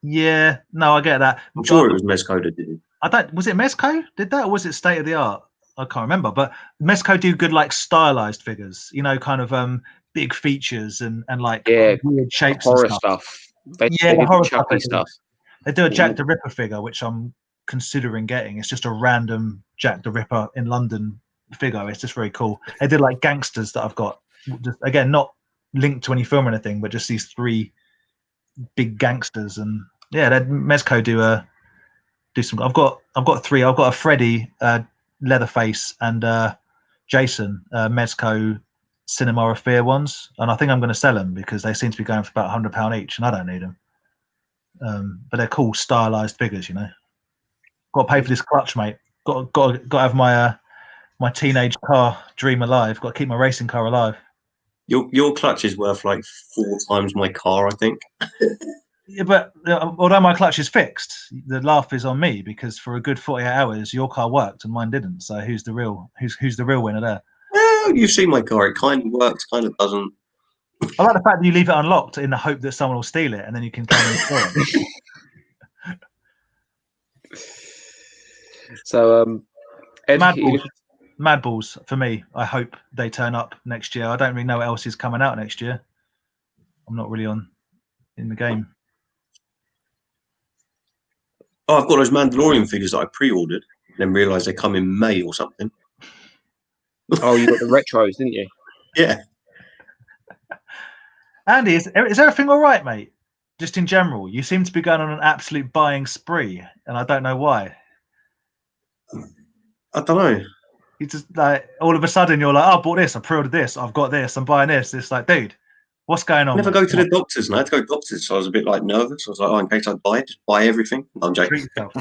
S2: Yeah, no, I get that.
S4: I'm sure it was Mezco that did it.
S2: Was it Mezco did that, or was it State of the Art? I can't remember. But Mezco do good, like stylized figures. You know, kind of big features and like weird shapes,
S1: horror
S2: and
S1: stuff.
S2: They the horror
S1: stuff.
S2: They do a Jack the Ripper figure, which I'm considering getting. It's just a random Jack the Ripper in London figure. It's just very cool. They did like gangsters that I've got. Just, again, not linked to any film or anything, but just these 3 big gangsters. And yeah, Mezco do some. I've got 3. I've got a Freddy, Leatherface, and Jason Mezco Cinema of Fear ones, and I think I'm going to sell them because they seem to be going for about £100 each, and I don't need them. But they're cool, stylized figures, you know. Got to pay for this clutch, mate. Got to have my my teenage car dream alive. Got to keep my racing car alive.
S4: Your clutch is worth like 4 times my car, I think.
S2: Yeah, but although my clutch is fixed, the laugh is on me because for a good 48 hours your car worked and mine didn't. So who's the real winner there?
S4: Well, you've seen my car. It kind of works, kind of doesn't.
S2: I like the fact that you leave it unlocked in the hope that someone will steal it and then you can come and steal it.
S1: So,
S2: Madballs for me. I hope they turn up next year. I don't really know what else is coming out next year. I'm not really in the game.
S4: Oh, I've got those Mandalorian figures that I pre-ordered, and then realised they come in May or something.
S1: Oh, you got the retros, didn't you?
S4: Yeah.
S2: Andy, is everything all right, mate? Just in general, you seem to be going on an absolute buying spree, and I don't know why.
S4: I don't know.
S2: You just like all of a sudden you're like, oh, I bought this, I pre-ordered this, I've got this, I'm buying this. It's like, dude, what's going
S4: I
S2: on?
S4: never
S2: mate?
S4: go to the doctors, and I had to go to the doctors, so I was a bit like nervous. I was like, oh, in case I buy it, just buy everything. No, I'm joking.
S2: Treat yourself.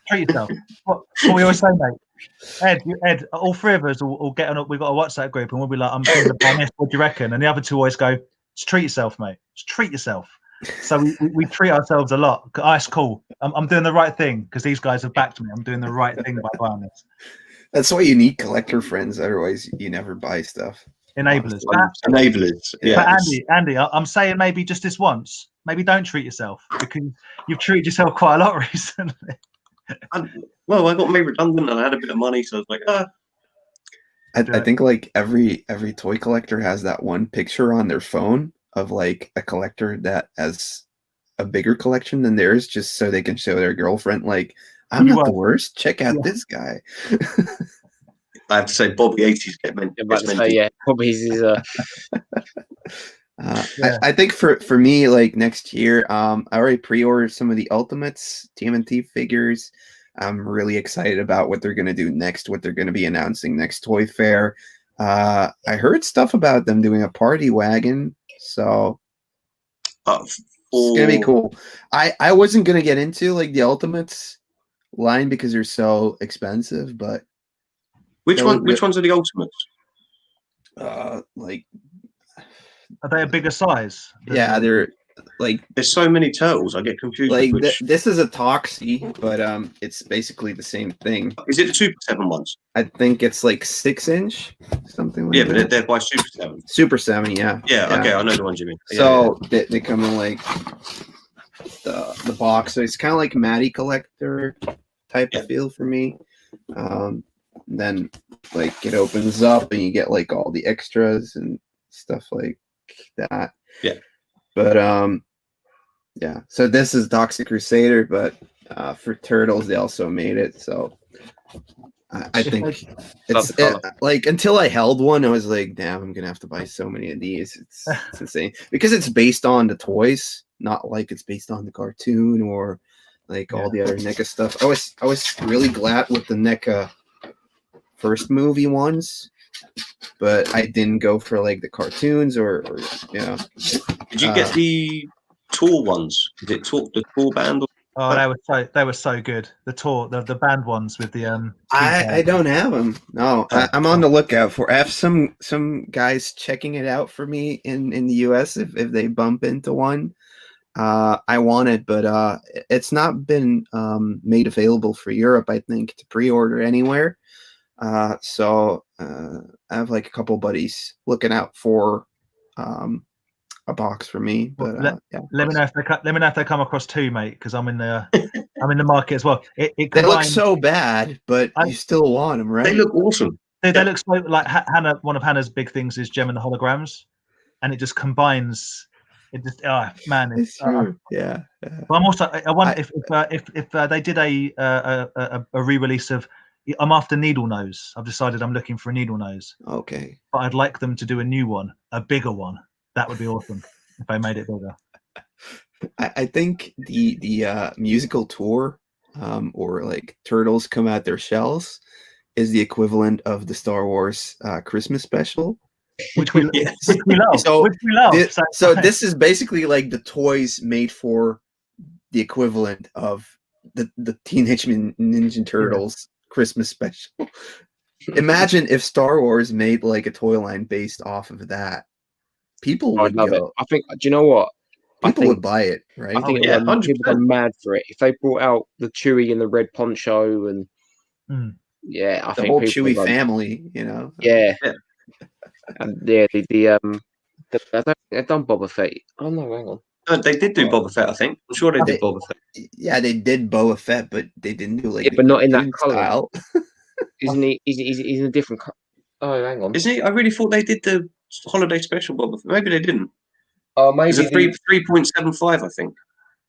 S2: Treat yourself. What we always say, mate. Ed, all three of us will get on. We've got a WhatsApp group, and we'll be like, I'm thinking about this. What do you reckon? And the other two always go, just treat yourself, mate. Just treat yourself. So we treat ourselves a lot. Oh, it's cool. I'm doing the right thing because these guys have backed me. I'm doing the right thing by buying this.
S3: That's why you need collector friends. Otherwise, you never buy stuff.
S2: Enablers.
S4: Enablers. Yeah.
S2: But Andy, I'm saying maybe just this once. Maybe don't treat yourself because you've treated yourself quite a lot recently.
S4: Well, I got made redundant and I had a bit of money, so I was like,
S3: I think like every toy collector has that one picture on their phone of like a collector that has a bigger collection than theirs, just so they can show their girlfriend, like, I'm not the worst. Check out this guy.
S4: I have to say, Bobby 80s get meant.
S1: Bobby's is
S3: I think for me, like next year, I already pre-ordered some of the Ultimates TMNT figures. I'm really excited about what they're going to do next, what they're going to be announcing next Toy Fair. I heard stuff about them doing a party wagon, so it's going to be cool. I wasn't going to get into like the Ultimates line because they're so expensive, but
S4: which ones are the Ultimates?
S3: Like,
S2: are they a bigger size?
S3: Yeah, they're like,
S4: there's so many turtles, I get confused.
S3: Like this is a Toxie, but it's basically the same thing.
S4: Is it the Super 7 ones?
S3: I think it's like 6-inch, something like that.
S4: Yeah, but they're by Super 7.
S3: Super 7, yeah.
S4: Yeah, okay, I know the ones you mean.
S3: So they come in like the box. So it's kind of like Matty Collector type of feel for me. Then like it opens up and you get like all the extras and stuff like that.
S4: Yeah.
S3: But yeah. So this is Toxic Crusader, but for Turtles they also made it. So I think it's like until I held one, I was like, damn, I'm gonna have to buy so many of these. It's insane because it's based on the toys, not like it's based on the cartoon or like all the other NECA stuff. I was really glad with the NECA first movie ones, but I didn't go for like the cartoons or
S4: Did you get the tour ones? Did it the tour band?
S2: Oh, they were so good. The tour, the band ones with the
S3: I don't have them. No, I'm on the lookout for. I have some guys checking it out for me in the US if they bump into one. I want it, but it's not been made available for Europe, I think, to pre-order anywhere. So I have like a couple buddies looking out for a box for me. But
S2: let me know if they come across two, mate, because I'm in the market as well.
S3: They look so bad, but you still want them, right?
S4: They look awesome.
S2: They look so like Hannah. One of Hannah's big things is Gem and the holograms, and it just combines. It just
S3: it's true. Yeah.
S2: But I'm also I wonder if they did a re-release of. I'm after Needle Nose. I've decided I'm looking for a Needle Nose.
S3: Okay.
S2: But I'd like them to do a new one, a bigger one. That would be awesome if they made it bigger.
S3: I think the musical tour, or like Turtles Come Out Their Shells, is the equivalent of the Star Wars Christmas special,
S2: which we love.
S3: So this is basically like the toys made for the equivalent of the Teenage Ninja Turtles Christmas special. Imagine if Star Wars made like a toy line based off of that. People would
S1: love
S3: go.
S1: It. I think. Do you know what?
S3: People would buy it, right?
S1: I think people are mad for it. If they brought out the Chewie and the red poncho and I think
S3: the whole Chewie family,
S1: Yeah. And they've done Boba Fett. Oh no, hang on.
S4: They did do Boba Fett, I think. I'm sure they did Boba Fett.
S3: Yeah, they did Boba Fett, but they didn't do like
S1: but not in that
S3: color.
S1: Isn't he? He's in a different color. Oh, hang on.
S4: Isn't he? I really thought they did the holiday special Boba Fett. Maybe they didn't.
S1: Oh, maybe
S4: it's a 3.75, I think.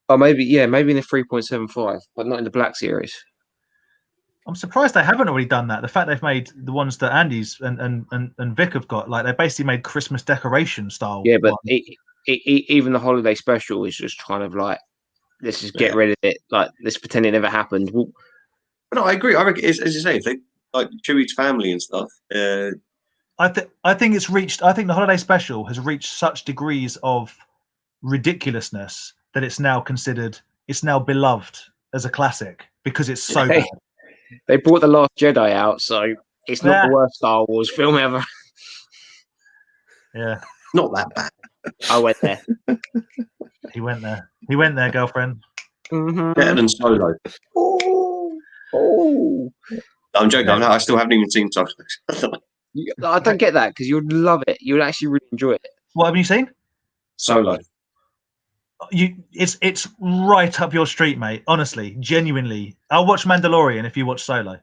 S1: Oh, maybe in the 3.75, but not in the Black Series.
S2: I'm surprised they haven't already done that. The fact they've made the ones that Andy's and Vic have got, like they basically made Christmas decoration style.
S1: Yeah, but
S2: ones.
S1: even the holiday special is just kind of like, let's just get rid of it. Like, let's pretend it never happened. Well,
S4: No, I agree. I reckon, as you say, if they like Chewie's family and stuff.
S2: I think it's reached. I think the holiday special has reached such degrees of ridiculousness that it's now considered. It's now beloved as a classic because it's so bad.
S1: They brought The Last Jedi out, so it's not the worst Star Wars film ever.
S2: Yeah,
S4: not that bad.
S1: I went there.
S2: He went there. He went there, girlfriend.
S1: Mm-hmm.
S4: Better than Solo.
S1: Oh.
S4: I'm joking. I still haven't even seen Solo.
S1: I don't get that because you'd love it. You'd actually really enjoy it.
S2: What have you seen?
S4: Solo.
S2: It's right up your street, mate. Honestly, genuinely. I'll watch Mandalorian if you watch Solo.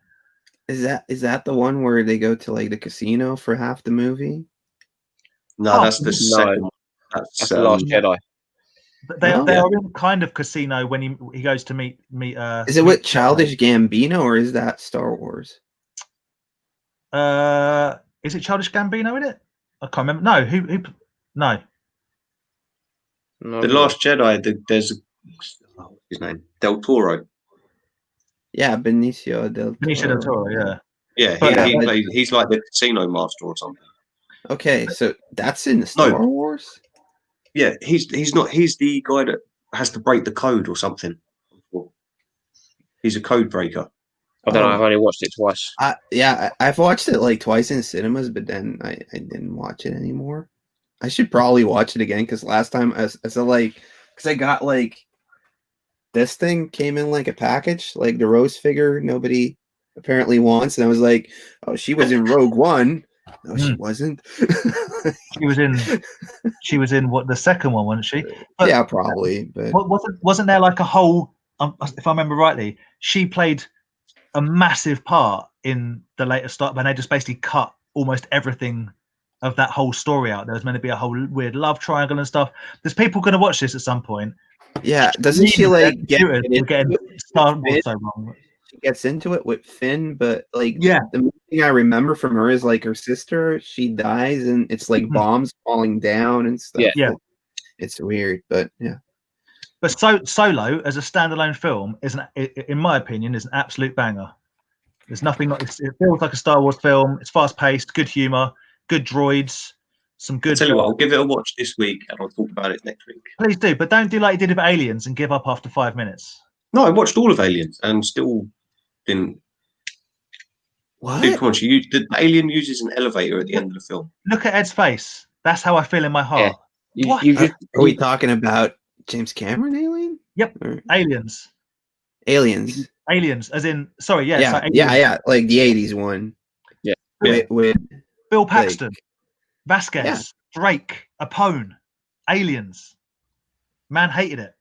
S3: Is that the one where they go to like the casino for half the movie?
S4: No, that's the second one.
S1: That's The Last Jedi.
S2: They are in kind of casino when he goes to meet.
S3: Is it with Childish Gambino or is that Star Wars?
S2: Is it Childish Gambino in it? I can't remember. No, who? No.
S4: The Last Jedi. There's what's his name? Del Toro.
S3: Yeah, Benicio del Toro.
S2: Yeah.
S4: Yeah, he's like the casino master or something.
S3: Okay, so that's in the Star Wars?
S4: Yeah, he's not. He's the guy that has to break the code or something. He's a code breaker.
S1: I don't know. I've only watched it twice.
S3: I've watched it like twice in cinemas, but then I didn't watch it anymore. I should probably watch it again because last time I got like this thing came in like a package, like the Rose figure nobody apparently wants, and I was like, oh, she was in Rogue One. No, she wasn't.
S2: She was in what the second one, wasn't she?
S3: But, yeah, probably. But
S2: wasn't there like a whole? If I remember rightly, she played a massive part in the later start, when they just basically cut almost everything of that whole story out. There was meant to be a whole weird love triangle and stuff. There's people going to watch this at some point.
S3: Yeah, doesn't she like
S2: getting Star Wars so wrong?
S3: She gets into it with Finn, but like the main thing I remember from her is like her sister, she dies and it's like bombs falling down and stuff.
S2: Yeah.
S3: It's weird, but yeah.
S2: But Solo as a standalone film in my opinion, is an absolute banger. There's nothing like it feels like a Star Wars film. It's fast paced, good humor, good droids, some good.
S4: I'll tell you what, I'll give it a watch this week and I'll talk about it next week.
S2: Please do, but don't do like you did with Aliens and give up after 5 minutes.
S4: No, I watched all of Aliens and still didn't.
S3: What?
S4: Dude, come on, the alien uses an elevator at the end of the film.
S2: Look at Ed's face. That's how I feel in my heart.
S3: Yeah. Are we talking about James Cameron Alien?
S2: Yep. Or... Aliens, as in, sorry, yeah.
S3: Yeah,
S2: so
S3: yeah, like the 80s one.
S1: Yeah.
S3: With
S2: Bill Paxton, Vasquez, Drake, Apone, Aliens. Man hated it,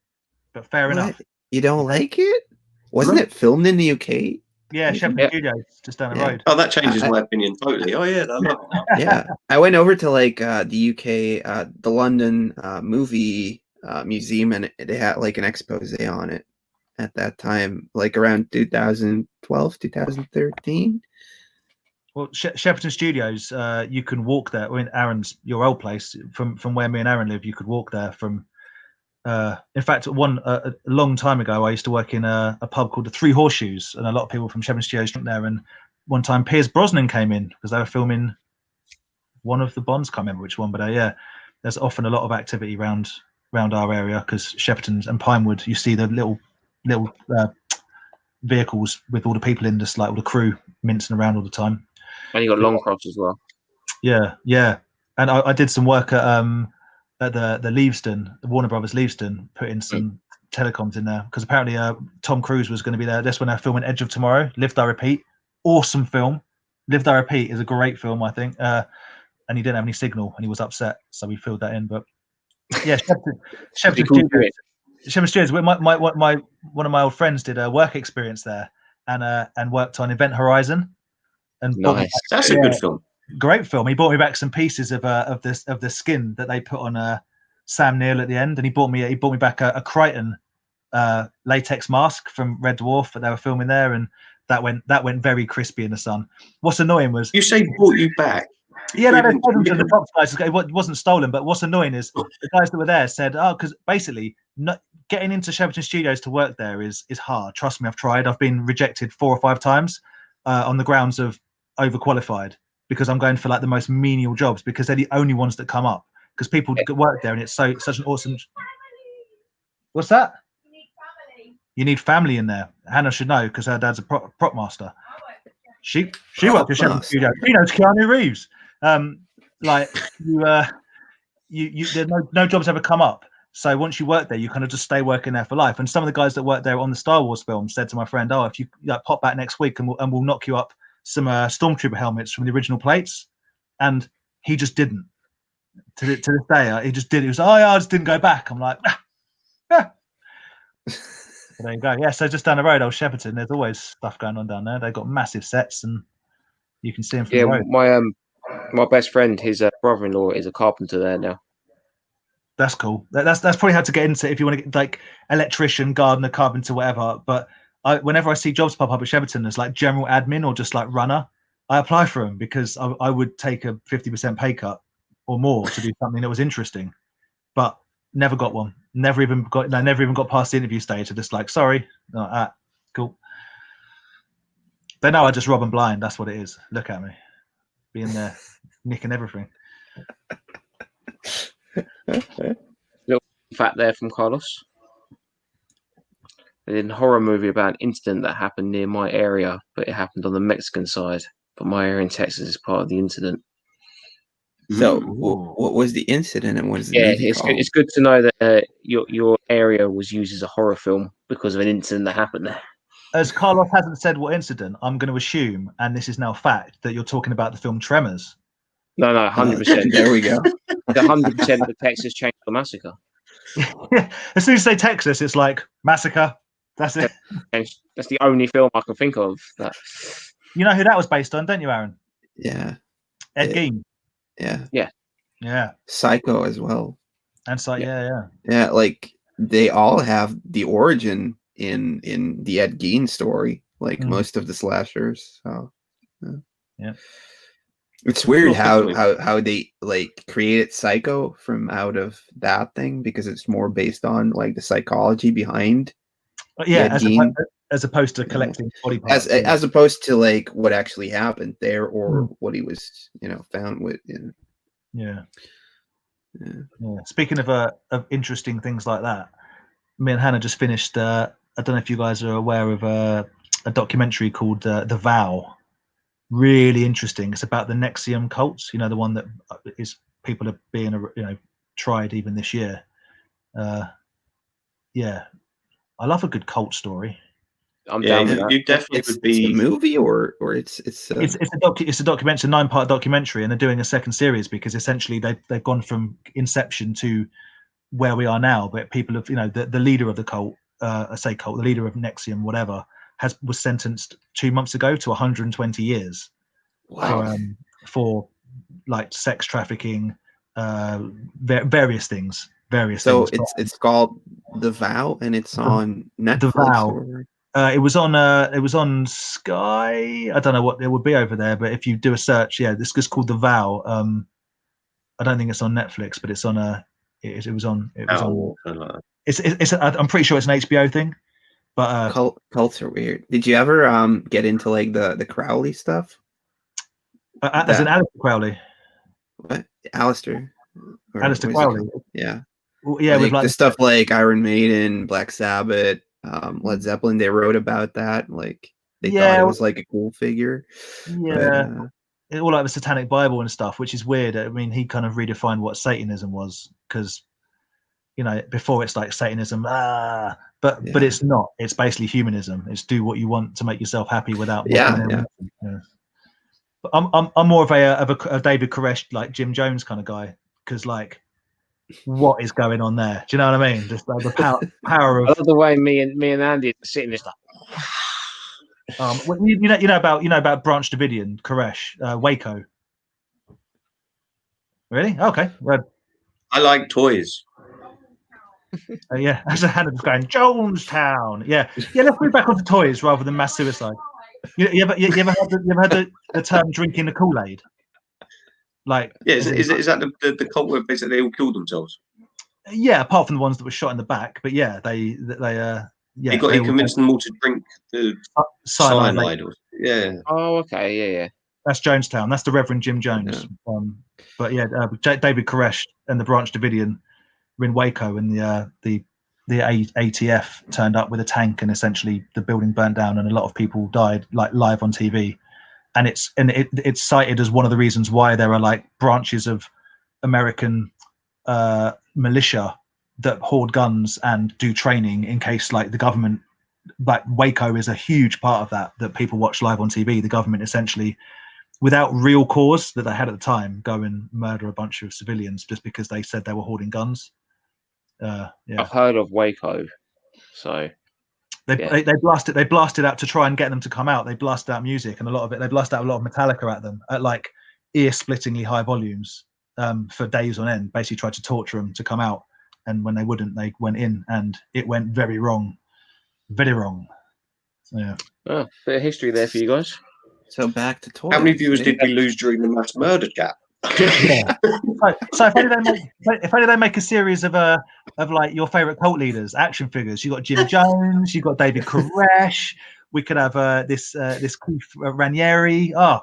S2: but fair enough.
S3: You don't like it? Wasn't it filmed in the UK?
S2: Yeah, Shepperton Studios, just down the road.
S4: Oh, that changes my opinion totally. Oh, yeah, I love it.
S3: Yeah, I went over to like the UK, the London movie museum, and they had like an expose on it at that time, like around 2012, 2013. Well,
S2: Shepperton Studios, you can walk there. I mean, Aaron's, your old place, from where me and Aaron live, you could walk there from. In fact, a long time ago, I used to work in a pub called the Three Horseshoes, and a lot of people from Shepperton Studios went there. And one time, Pierce Brosnan came in because they were filming one of the Bonds. Can't remember which one, but yeah, there's often a lot of activity around our area because Shepperton and Pinewood, you see the little vehicles with all the people in, just like all the crew mincing around all the time.
S1: And you got Longcross as well.
S2: Yeah, and I did some work at the Leavesden, the Warner Brothers Leavesden, put in some telecoms in there because apparently Tom Cruise was going to be there. That's when they're filming Edge of Tomorrow, Live Die Repeat. Awesome film. Live Die Repeat is a great film, I think. And he didn't have any signal and he was upset, so we filled that in. But yeah, Shepperton Studios. My one of my old friends did a work experience there and worked on Event Horizon. And
S1: nice.
S4: That's a good film.
S2: Great film. He brought me back some pieces of the skin that they put on Sam Neill at the end, and he brought me back a Crichton latex mask from Red Dwarf that they were filming there, and that went very crispy in the sun. What's annoying was
S4: You say brought you back.
S2: yeah, no, they
S4: Even-
S2: told them to the top guys. It wasn't stolen, but what's annoying is the guys that were there said, "Oh, because basically, getting into Shepperton Studios to work there is hard. Trust me, I've tried. I've been rejected 4 or 5 times on the grounds of overqualified because I'm going for like the most menial jobs because they're the only ones that come up because people work there and it's such an awesome. What's that? You need family in there. Hannah should know because her dad's a prop master. She worked at Shepperton Studios. She knows Keanu Reeves. Like there's no jobs ever come up. So once you work there, you kind of just stay working there for life. And some of the guys that worked there on the Star Wars film said to my friend, "Oh, if you pop back next week and we'll knock you up some Stormtrooper helmets from the original plates," and he just didn't. To this day, he just did. He was, "Oh, yeah, I just didn't go back." I'm like, ah. So there you go. Yeah, so just down the road, old Shepperton. There's always stuff going on down there. They've got massive sets, and you can see them from the road.
S1: My best friend, his brother-in-law, is a carpenter there now.
S2: That's cool. That's probably how to get into if you want to get like electrician, gardener, carpenter, whatever. But whenever I see jobs pop up at Shepperton, there's like general admin or just like runner, I apply for them because I would take a 50% pay cut or more to do something that was interesting. But never got one. Never even got past the interview stage. I'm just like, sorry, cool. They know I just rob and blind. That's what it is. Look at me, being there, nicking everything.
S1: Little fact there from Carlos. They did a horror movie about an incident that happened near my area, but it happened on the Mexican side. But my area in Texas is part of the incident.
S3: So, what was the incident, and what is the movie called?
S1: It's good to know that your area was used as a horror film because of an incident that happened there.
S2: As Carlos hasn't said what incident, I'm going to assume, and this is now fact, that you're talking about the film Tremors.
S1: No, 100%.
S3: There we go.
S1: 100% the Texas Chainsaw Massacre.
S2: Yeah, as soon as you say Texas, it's like massacre. That's it.
S1: That's the only film I can think of. That.
S2: You know who that was based on, don't you, Aaron?
S3: Yeah.
S2: Ed Gein.
S3: Yeah. Psycho as well.
S2: And so yeah.
S3: Like they all have the origin in the Ed Gein story, like most of the slashers. So
S2: yeah.
S3: It's weird how they like created Psycho from out of that thing because it's more based on like the psychology behind.
S2: Yeah, as opposed to collecting body parts.
S3: As opposed to like what actually happened there or what he was, found with.
S2: Yeah. Speaking of interesting things like that, me and Hannah just finished. I don't know if you guys are aware of a documentary called The Vow. Really interesting. It's about the Nexium cults. The one that is people are being tried even this year. Yeah, I love a good cult story.
S1: I'm down with that.
S4: You definitely would be
S3: a movie or it's a
S2: documentary. It's a 9-part documentary, and they're doing a second series because essentially they've gone from inception to where we are now. But people have the leader of the cult, the leader of Nexium, whatever, was sentenced 2 months ago to 120 years.
S3: Wow.
S2: For like sex trafficking, various things.
S3: So it's called The Vow, and it's on Netflix.
S2: The Vow. It was on Sky. I don't know what it would be over there, but if you do a search, this is called The Vow. I don't think it's on Netflix, but it's on It was on. I'm pretty sure it's an HBO thing. But
S3: cults are weird. Did you ever get into like the Crowley stuff?
S2: As in Aleister Crowley?
S3: What? Aleister
S2: Crowley.
S3: Yeah.
S2: Well, yeah, with
S3: like the stuff like Iron Maiden, Black Sabbath, Led Zeppelin. They wrote about that. Like they thought it was like a cool figure.
S2: Yeah. But, all like the Satanic Bible and stuff, which is weird. I mean, he kind of redefined what Satanism was because, before it's like Satanism, but it's not. It's basically humanism. It's do what you want to make yourself happy without.
S3: Yeah.
S2: But I'm more of a David Koresh, like Jim Jones kind of guy, because like, what is going on there? Do you know what I mean? Just like the power of.
S1: I love the way me and Andy are sitting there like.
S2: You know about Branch Davidian, Koresh, Waco. Really? Okay. Well,
S4: I like toys.
S2: Yeah, as a hand just going Jonestown. Yeah. Let's move back onto toys rather than mass suicide. You ever heard the term drinking the Kool-Aid? Like,
S4: Yeah, is that the cult where basically they all killed themselves?
S2: Yeah, apart from the ones that were shot in the back, but yeah,
S4: He convinced them all to drink the cyanide. Yeah.
S1: Oh, okay, yeah.
S2: That's Jonestown. That's the Reverend Jim Jones.
S3: Yeah.
S2: But yeah, David Koresh and the Branch Davidian were in Waco, and the ATF turned up with a tank, and essentially the building burned down, and a lot of people died, like live on TV. And it's cited as one of the reasons why there are like branches of American militia that hoard guns and do training in case like the government, like Waco is a huge part of that people watch live on TV. The government essentially, without real cause that they had at the time, go and murder a bunch of civilians just because they said they were hoarding guns.
S1: I've heard of Waco, so
S2: they blasted out to try and get them to come out. They blasted out music, and they blasted out a lot of Metallica at them at like ear-splittingly high volumes for days on end. Basically tried to torture them to come out, and when they wouldn't, they went in, and it went very wrong. Yeah.
S1: Oh, bit of history there for you guys.
S3: So back to toys.
S4: How many viewers did we lose during the mass murder chat?
S2: Yeah. So if only they make a series of like your favorite cult leaders, action figures. You got Jim Jones, you got David Koresh. We could have this Keith Raniere. Oh,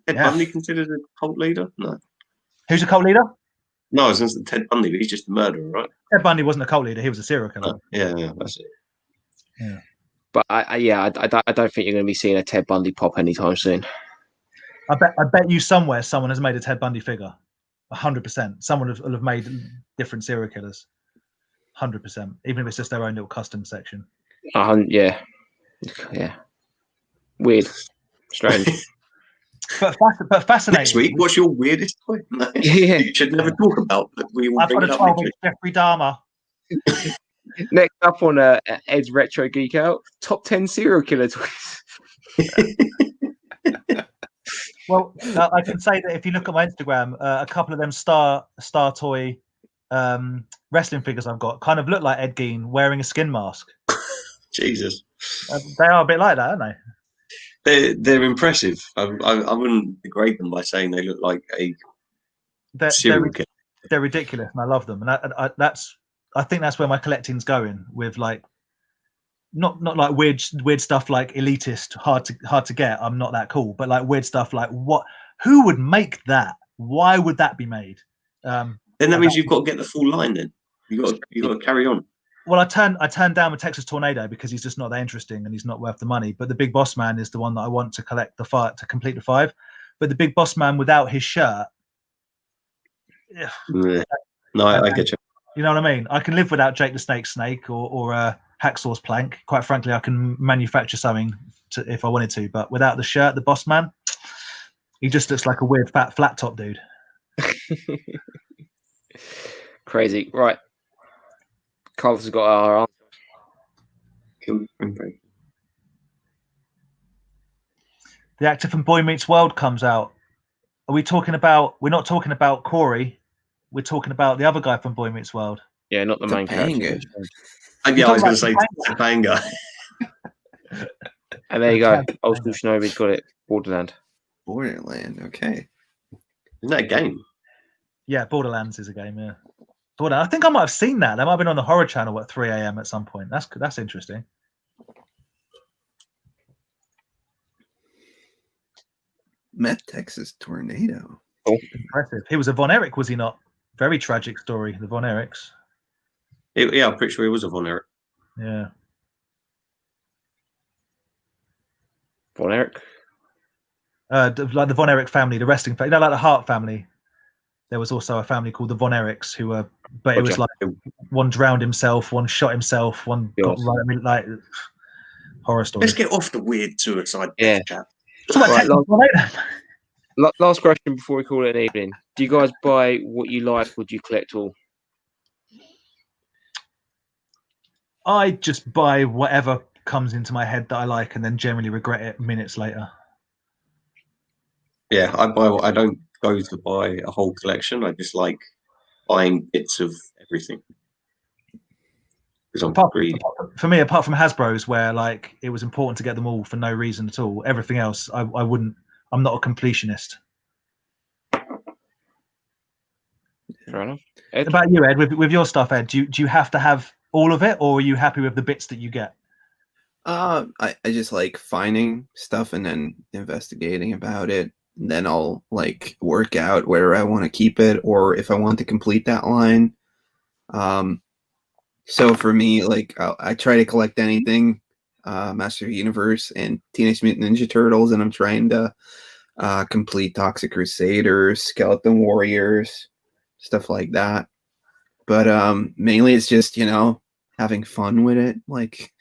S4: Ted Bundy considered a cult leader? No.
S2: Who's a cult leader?
S4: No, I was going to say Ted Bundy, but he's just a murderer, right?
S2: Ted Bundy wasn't a cult leader; he was a serial killer.
S4: No. Yeah, that's it.
S2: Yeah.
S1: But I don't think you're going to be seeing a Ted Bundy pop anytime soon.
S2: I bet you someone has made a Ted Bundy figure. 100%. Someone will have made different serial killers. 100%. Even if it's just their own little custom section.
S1: Yeah. Weird, strange.
S2: but fascinating.
S4: Next week, what's your weirdest toy? No,
S1: Yeah.
S4: you should never talk about, but we will
S2: I've
S4: bring
S2: got
S4: it
S2: a
S4: up.
S2: 12-inch Jeffrey Dahmer.
S1: Next up on Ed's Retro Geek Out, top 10 serial killer toys.
S2: Well, I can say that if you look at my Instagram, a couple of them Star Toy wrestling figures I've got kind of look like Ed Gein wearing a skin mask.
S4: Jesus.
S2: They are a bit like that, aren't
S4: they? They're impressive. I wouldn't degrade them by saying they look like a serial killer.
S2: They're ridiculous, and I love them. And I think that's where my collecting's going, with like not like weird stuff like elitist, hard to get. I'm not that cool, but like weird stuff like who would make that? Why would that be made?
S4: Then that means you've got to get the full line. Then you got to carry on.
S2: Well, I turned down with Texas Tornado because he's just not that interesting and he's not worth the money. But the Big Boss Man is the one that I want to collect to complete the 5. But the Big Boss Man without his shirt.
S4: Yeah. No, I get you.
S2: You know what I mean? I can live without Jake the Snake or Hacksaw's plank. Quite frankly, I can manufacture something if I wanted to. But without the shirt, the Boss Man, he just looks like a weird fat flat top dude.
S1: Crazy. Right. Carlos has got our answer.
S2: The actor from Boy Meets World comes out. Are we talking about? We're not talking about Corey. We're talking about the other guy from Boy Meets World.
S1: Yeah, not the main character.
S4: Yeah, I was going to say Topanga.
S1: And there you go. Old School Shinobi's got it. Borderland.
S3: Okay.
S4: Isn't that a game?
S2: Yeah, Borderlands is a game. Yeah. I think I might have seen that. That might have been on the Horror Channel at 3 a.m. at some point. That's interesting.
S3: Met Texas Tornado.
S1: Oh.
S2: Impressive. He was a Von Erich, was he not? Very tragic story, the Von Erichs.
S4: Yeah, I'm pretty sure he was a Von Erich.
S2: Yeah.
S1: Von Erich?
S2: Like the Von Erich family, the wrestling family. Like the Hart family. There was also a family called the Von Erichs who were, but it was like one drowned himself, one shot himself, one got right. I mean, like horror stories.
S4: Let's get off the weird suicide.
S1: Yeah.
S4: Right,
S1: last question before we call it an evening. Do you guys buy what you like, or do you collect all?
S2: I just buy whatever comes into my head that I like, and then generally regret it minutes later.
S4: Yeah, I don't go to buy a whole collection. I just like buying bits of everything. because I'm
S2: Apart,
S4: greedy.
S2: for me, apart from Hasbro's, where like it was important to get them all for no reason at all, everything else I wouldn't. I'm not a completionist.
S1: Fair enough. Ed?
S2: About you, Ed, with your stuff, Ed, do you have to have all of it, or are you happy with the bits that you get?
S3: I just like finding stuff and then investigating about it. And then I'll like work out whether I want to keep it or if I want to complete that line. So for me, like I try to collect anything, Master of the Universe and Teenage Mutant Ninja Turtles, and I'm trying to complete Toxic Crusaders, Skeleton Warriors, stuff like that. But mainly it's just, you know, having fun with it, like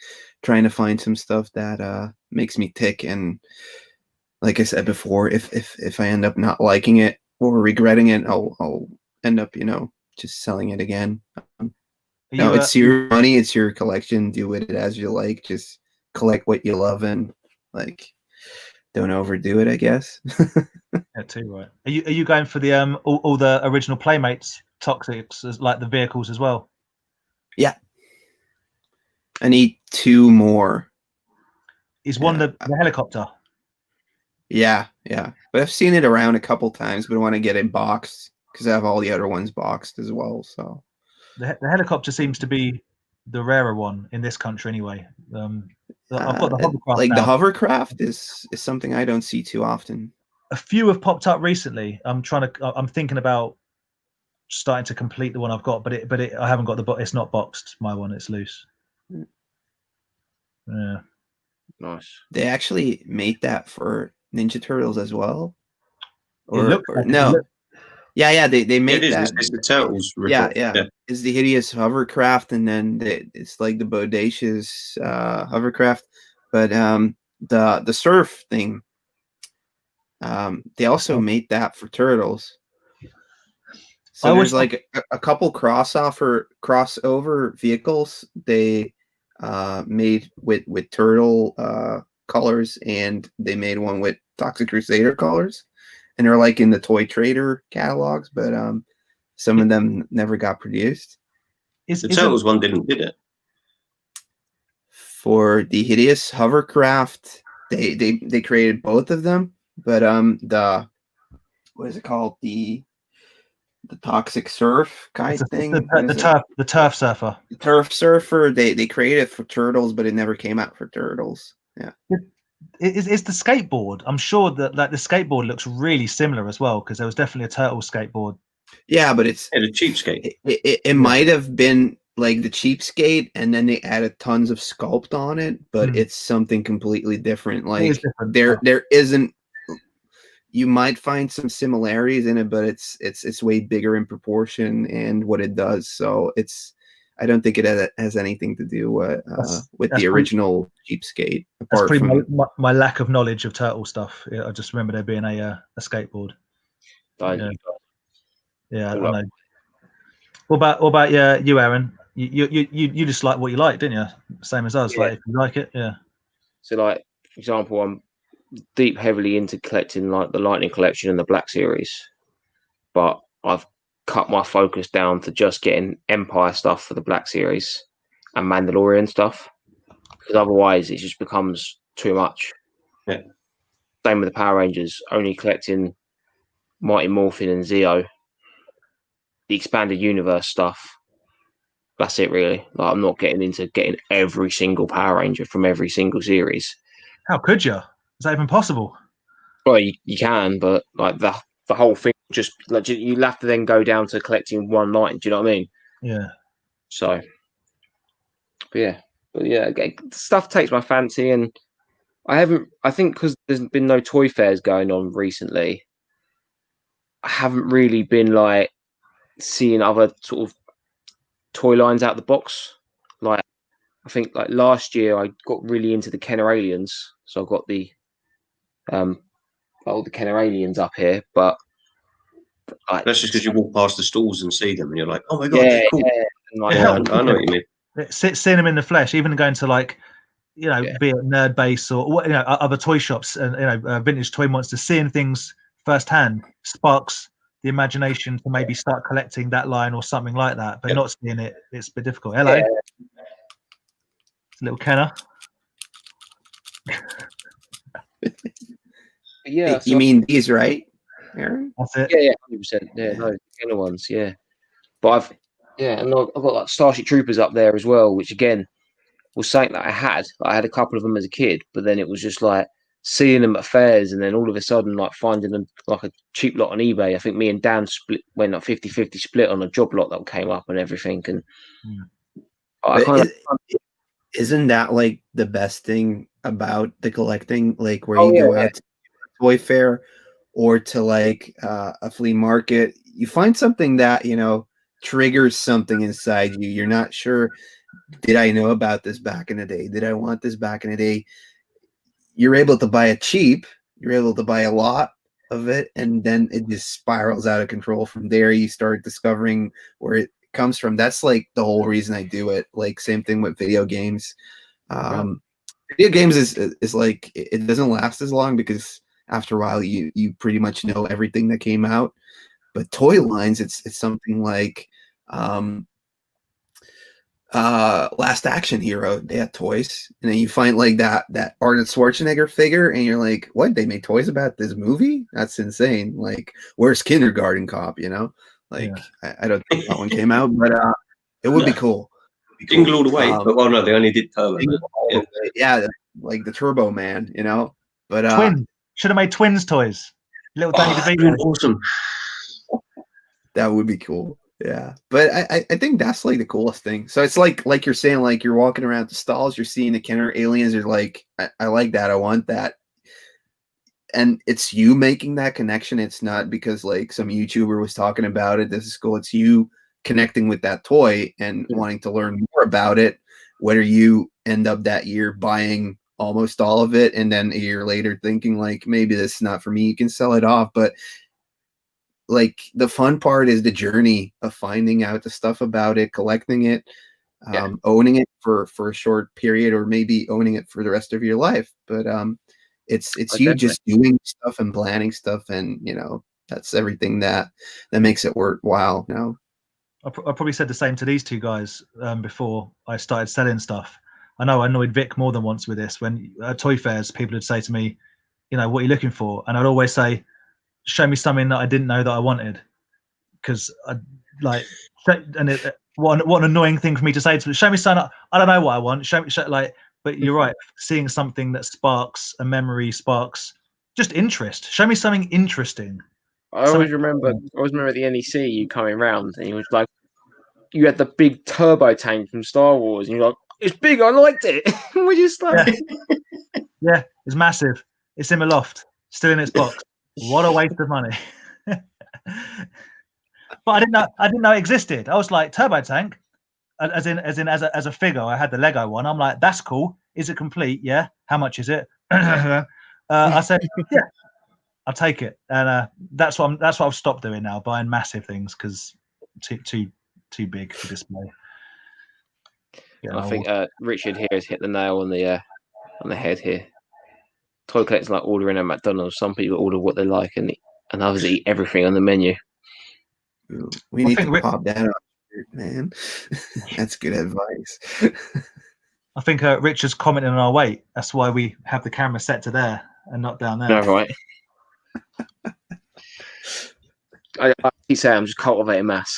S3: trying to find some stuff that makes me tick. And like I said before, if I end up not liking it or regretting it, I'll end up, you know, just selling it again. No, it's your money, it's your collection. Do with it as you like. Just collect what you love and like don't overdo it, I guess.
S2: Yeah, too right. Are you going for the all the original Playmates Toxics as like the vehicles as well?
S3: Yeah. I need 2 more.
S2: Is one
S3: Yeah.
S2: the helicopter?
S3: Yeah. But I've seen it around a couple times, but I want to get it boxed because I have all the other ones boxed as well. So
S2: The helicopter seems to be the rarer one in this country, anyway. I've got the hovercraft
S3: like
S2: now.
S3: the hovercraft is something I don't see too often.
S2: A few have popped up recently. I'm thinking about starting to complete the one I've got, but I haven't got it's not boxed. My one, it's loose. Yeah.
S1: Nice.
S3: They actually made that for Ninja Turtles as well.
S2: It looks like
S3: no. Yeah, they made
S4: it is.
S3: that.
S4: It's the Turtles.
S3: Yeah. It's the hideous hovercraft, and then it's like the bodacious hovercraft. But the surf thing, they also made that for Turtles. So there's like a couple crossover vehicles they made with turtle colors, and they made one with Toxic Crusader colors, and they're like in the Toy Trader catalogs, but some of them never got produced.
S4: The Turtles one did it?
S3: For the hideous hovercraft, they created both of them, but the what is it called, the toxic surf kind of thing,
S2: the turf surfer.
S3: The turf surfer, they created it for Turtles, but it never came out for Turtles. Yeah.
S2: Is the skateboard? I'm sure that like the skateboard looks really similar as well, because there was definitely a turtle skateboard.
S3: Yeah, but it's
S4: a cheapskate.
S3: It might have been like the cheapskate, and then they added tons of sculpt on it, but it's something completely different. Like there isn't. You might find some similarities in it, but it's way bigger in proportion and what it does. So I don't think it has anything to do with the original cheapskate. Apart from
S2: my lack of knowledge of turtle stuff. I just remember there being a skateboard. Yeah, I know. What about you, Aaron? You just like what you like, didn't you? Same as us. Yeah. Like if you like it, yeah.
S1: So, like for example, I'm heavily into collecting like the Lightning Collection and the Black Series, but I've cut my focus down to just getting Empire stuff for the Black Series and Mandalorian stuff, because otherwise it just becomes too much.
S4: Yeah.
S1: Same with the Power Rangers, only collecting Mighty Morphin and Zeo, the expanded universe stuff. That's it, really. Like, I'm not getting into getting every single Power Ranger from every single series.
S2: How could you? Is that even possible?
S1: Well, you can, but like the whole thing, just like you'll have to then go down to collecting one line. Do you know what I mean?
S2: Yeah.
S1: So, but yeah, stuff takes my fancy, and I think because there's been no toy fairs going on recently, I haven't really been like seeing other sort of toy lines out the box. Like, I think like last year I got really into the Kenner Aliens, so I got the Kenner Aliens up here, but like,
S4: that's just because you walk past the stalls and see them, and you're like, "Oh my god, they're cool!"
S1: Yeah,
S4: I know what you mean.
S2: Seeing them in the flesh, even going to like, be it Nerd Base or other toy shops and vintage toy monsters, seeing things firsthand sparks the imagination to maybe start collecting that line or something like that. But not seeing it, it's a bit difficult. Hello. Little Kenner.
S1: Yeah,
S3: You mean these, right, Aaron?
S2: That's it.
S1: yeah, 100%. Yeah, those Kenner ones, yeah. But and I've got like Starship Troopers up there as well, which again was something that I had. I had a couple of them as a kid, but then it was just like seeing them at fairs and then all of a sudden like finding them like a cheap lot on eBay. I think me and Dan went like 50-50 split on a job lot that came up and everything. And I kind of
S3: isn't that like the best thing about the collecting? Like where you go out to a toy fair or to like a flea market, you find something that, you know, triggers something inside you. You're not sure, did I know about this back in the day? Did I want this back in the day? You're able to buy it cheap. You're able to buy a lot of it, and then it just spirals out of control from there. You start discovering where it comes from. That's like the whole reason I do it. Like same thing with video games. Video games is like it doesn't last as long because after a while you pretty much know everything that came out. But toy lines, it's something like Last Action Hero. They had toys, and then you find like that Arnold Schwarzenegger figure, and you're like, what? They made toys about this movie? That's insane. Like, where's Kindergarten Cop? You know, like I don't think that one came out, but it would be cool.
S4: Jingle all the way. But well, no, they only did Turbo Man.
S3: Yeah, like the Turbo Man, you know. But
S2: Twins should have made Twins toys. Little Danny DeVito.
S4: Awesome.
S3: That would be cool. Yeah, but I think that's like the coolest thing. So it's like you're saying, like you're walking around the stalls, you're seeing the Kenner aliens. You're like, I like that. I want that. And it's you making that connection. It's not because like some YouTuber was talking about it. This is cool. It's you connecting with that toy and wanting to learn more about it. Whether you end up that year buying almost all of it, and then a year later thinking like maybe this is not for me, you can sell it off. But like the fun part is the journey of finding out the stuff about it, collecting it, owning it for a short period, or maybe owning it for the rest of your life. But it's you just doing stuff and planning stuff, and you know that's everything that makes it worthwhile. You know,
S2: I probably said the same to these two guys before I started selling stuff. I know I annoyed Vic more than once with this. When at toy fairs, people would say to me, you know, what are you looking for? And I'd always say, show me something that I didn't know that I wanted. Because I like, and what an annoying thing for me to say to show me something. I don't know what I want. Show like, but you're right. Seeing something that sparks a memory, sparks just interest. Show me something interesting.
S1: I always remember at the NEC you coming round and you was like, you had the big turbo tank from Star Wars, and you're like, it's big, I liked it. We're just like,
S2: yeah, it's massive. It's in my loft, still in its box. What a waste of money. But I didn't know it existed. I was like, turbo tank, as a figure. I had the Lego one. I'm like, that's cool. Is it complete? Yeah. How much is it? I said, yeah, I'll take it. And that's what I've stopped doing now, buying massive things because too big to display.
S1: Yeah, I think Richard here has hit the nail on the head here. Toy collectors like ordering at McDonald's. Some people order what they like, and others eat everything on the menu.
S3: We need to pop that up, man. That's good advice.
S2: I think Richard's commenting on our weight. That's why we have the camera set to there and not down there.
S1: No, right. I keep saying I'm just cultivating mass.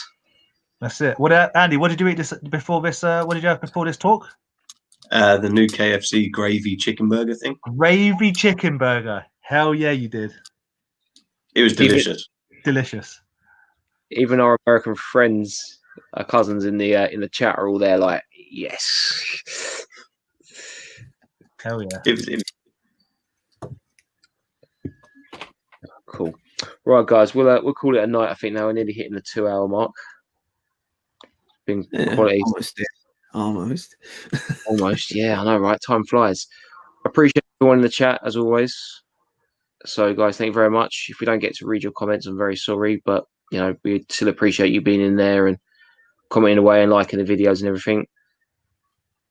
S2: That's it. What, Andy? What did you eat before this? What did you have before this talk?
S4: The new KFC gravy chicken burger thing.
S2: Gravy chicken burger. Hell yeah, you did.
S4: It was delicious.
S2: Delicious.
S1: Even our American friends, our cousins in the chat are all there like, yes.
S2: Hell yeah.
S4: It was
S1: cool. Right, guys, we'll call it a night. I think now we're nearly hitting the 2-hour mark. Been quality.
S3: Almost.
S1: Almost. Yeah, I know, right? Time flies. I appreciate everyone in the chat as always. So, guys, thank you very much. If we don't get to read your comments, I'm very sorry, but you know, we still appreciate you being in there and commenting away and liking the videos and everything.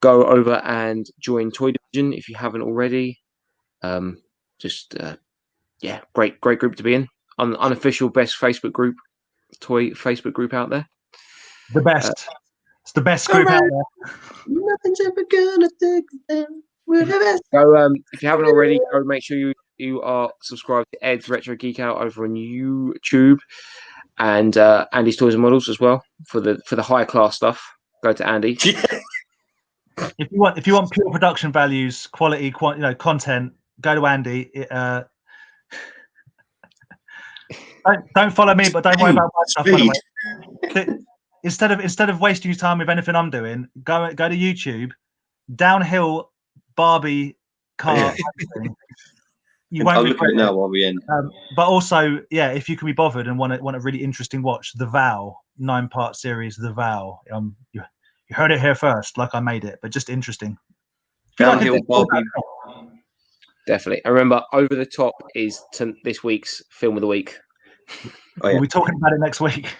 S1: Go over and join Toy Division if you haven't already. Yeah, great group to be in. Unofficial best Facebook group, toy Facebook group out there.
S2: The best. It's the best group out there.
S4: Nothing's ever gonna take us down. We're the best.
S1: So if you haven't already, go make sure you are subscribed to Ed's Retro Geek Out over on YouTube, and Andy's Toys and Models as well for the high class stuff. Go to Andy.
S2: If you want pure production values, quality, content, go to Andy. Don't follow me, but don't worry about my stuff. By the way. Instead of wasting your time with anything I'm doing, go to YouTube, downhill Barbie car. You won't
S4: look at it now while we're in.
S2: But also, yeah, if you can be bothered and want a really interesting watch, The Vow 9-part series, The Vow. You heard it here first, like I made it, but just interesting.
S4: Downhill Barbie.
S1: Definitely. And remember, Over the Top is this week's film of the week.
S4: Oh, yeah.
S2: We'll be talking about it next week.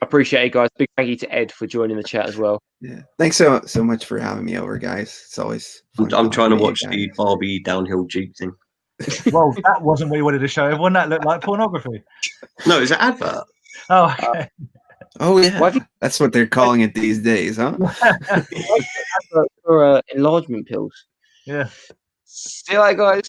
S1: Appreciate it, guys. Big thank you to Ed for joining the chat as well.
S3: Yeah, thanks so much for having me over, guys. It's always fun
S4: I'm trying to
S3: talking
S4: watch
S3: you
S4: the
S3: guys.
S4: Barbie downhill Jeep thing.
S2: Well, that wasn't what you wanted to show everyone. That looked like pornography.
S4: No, it's an advert.
S2: Oh, okay.
S3: Oh yeah, that's what they're calling it these days, huh?
S1: For enlargement pills.
S2: Yeah.
S1: See you later, guys.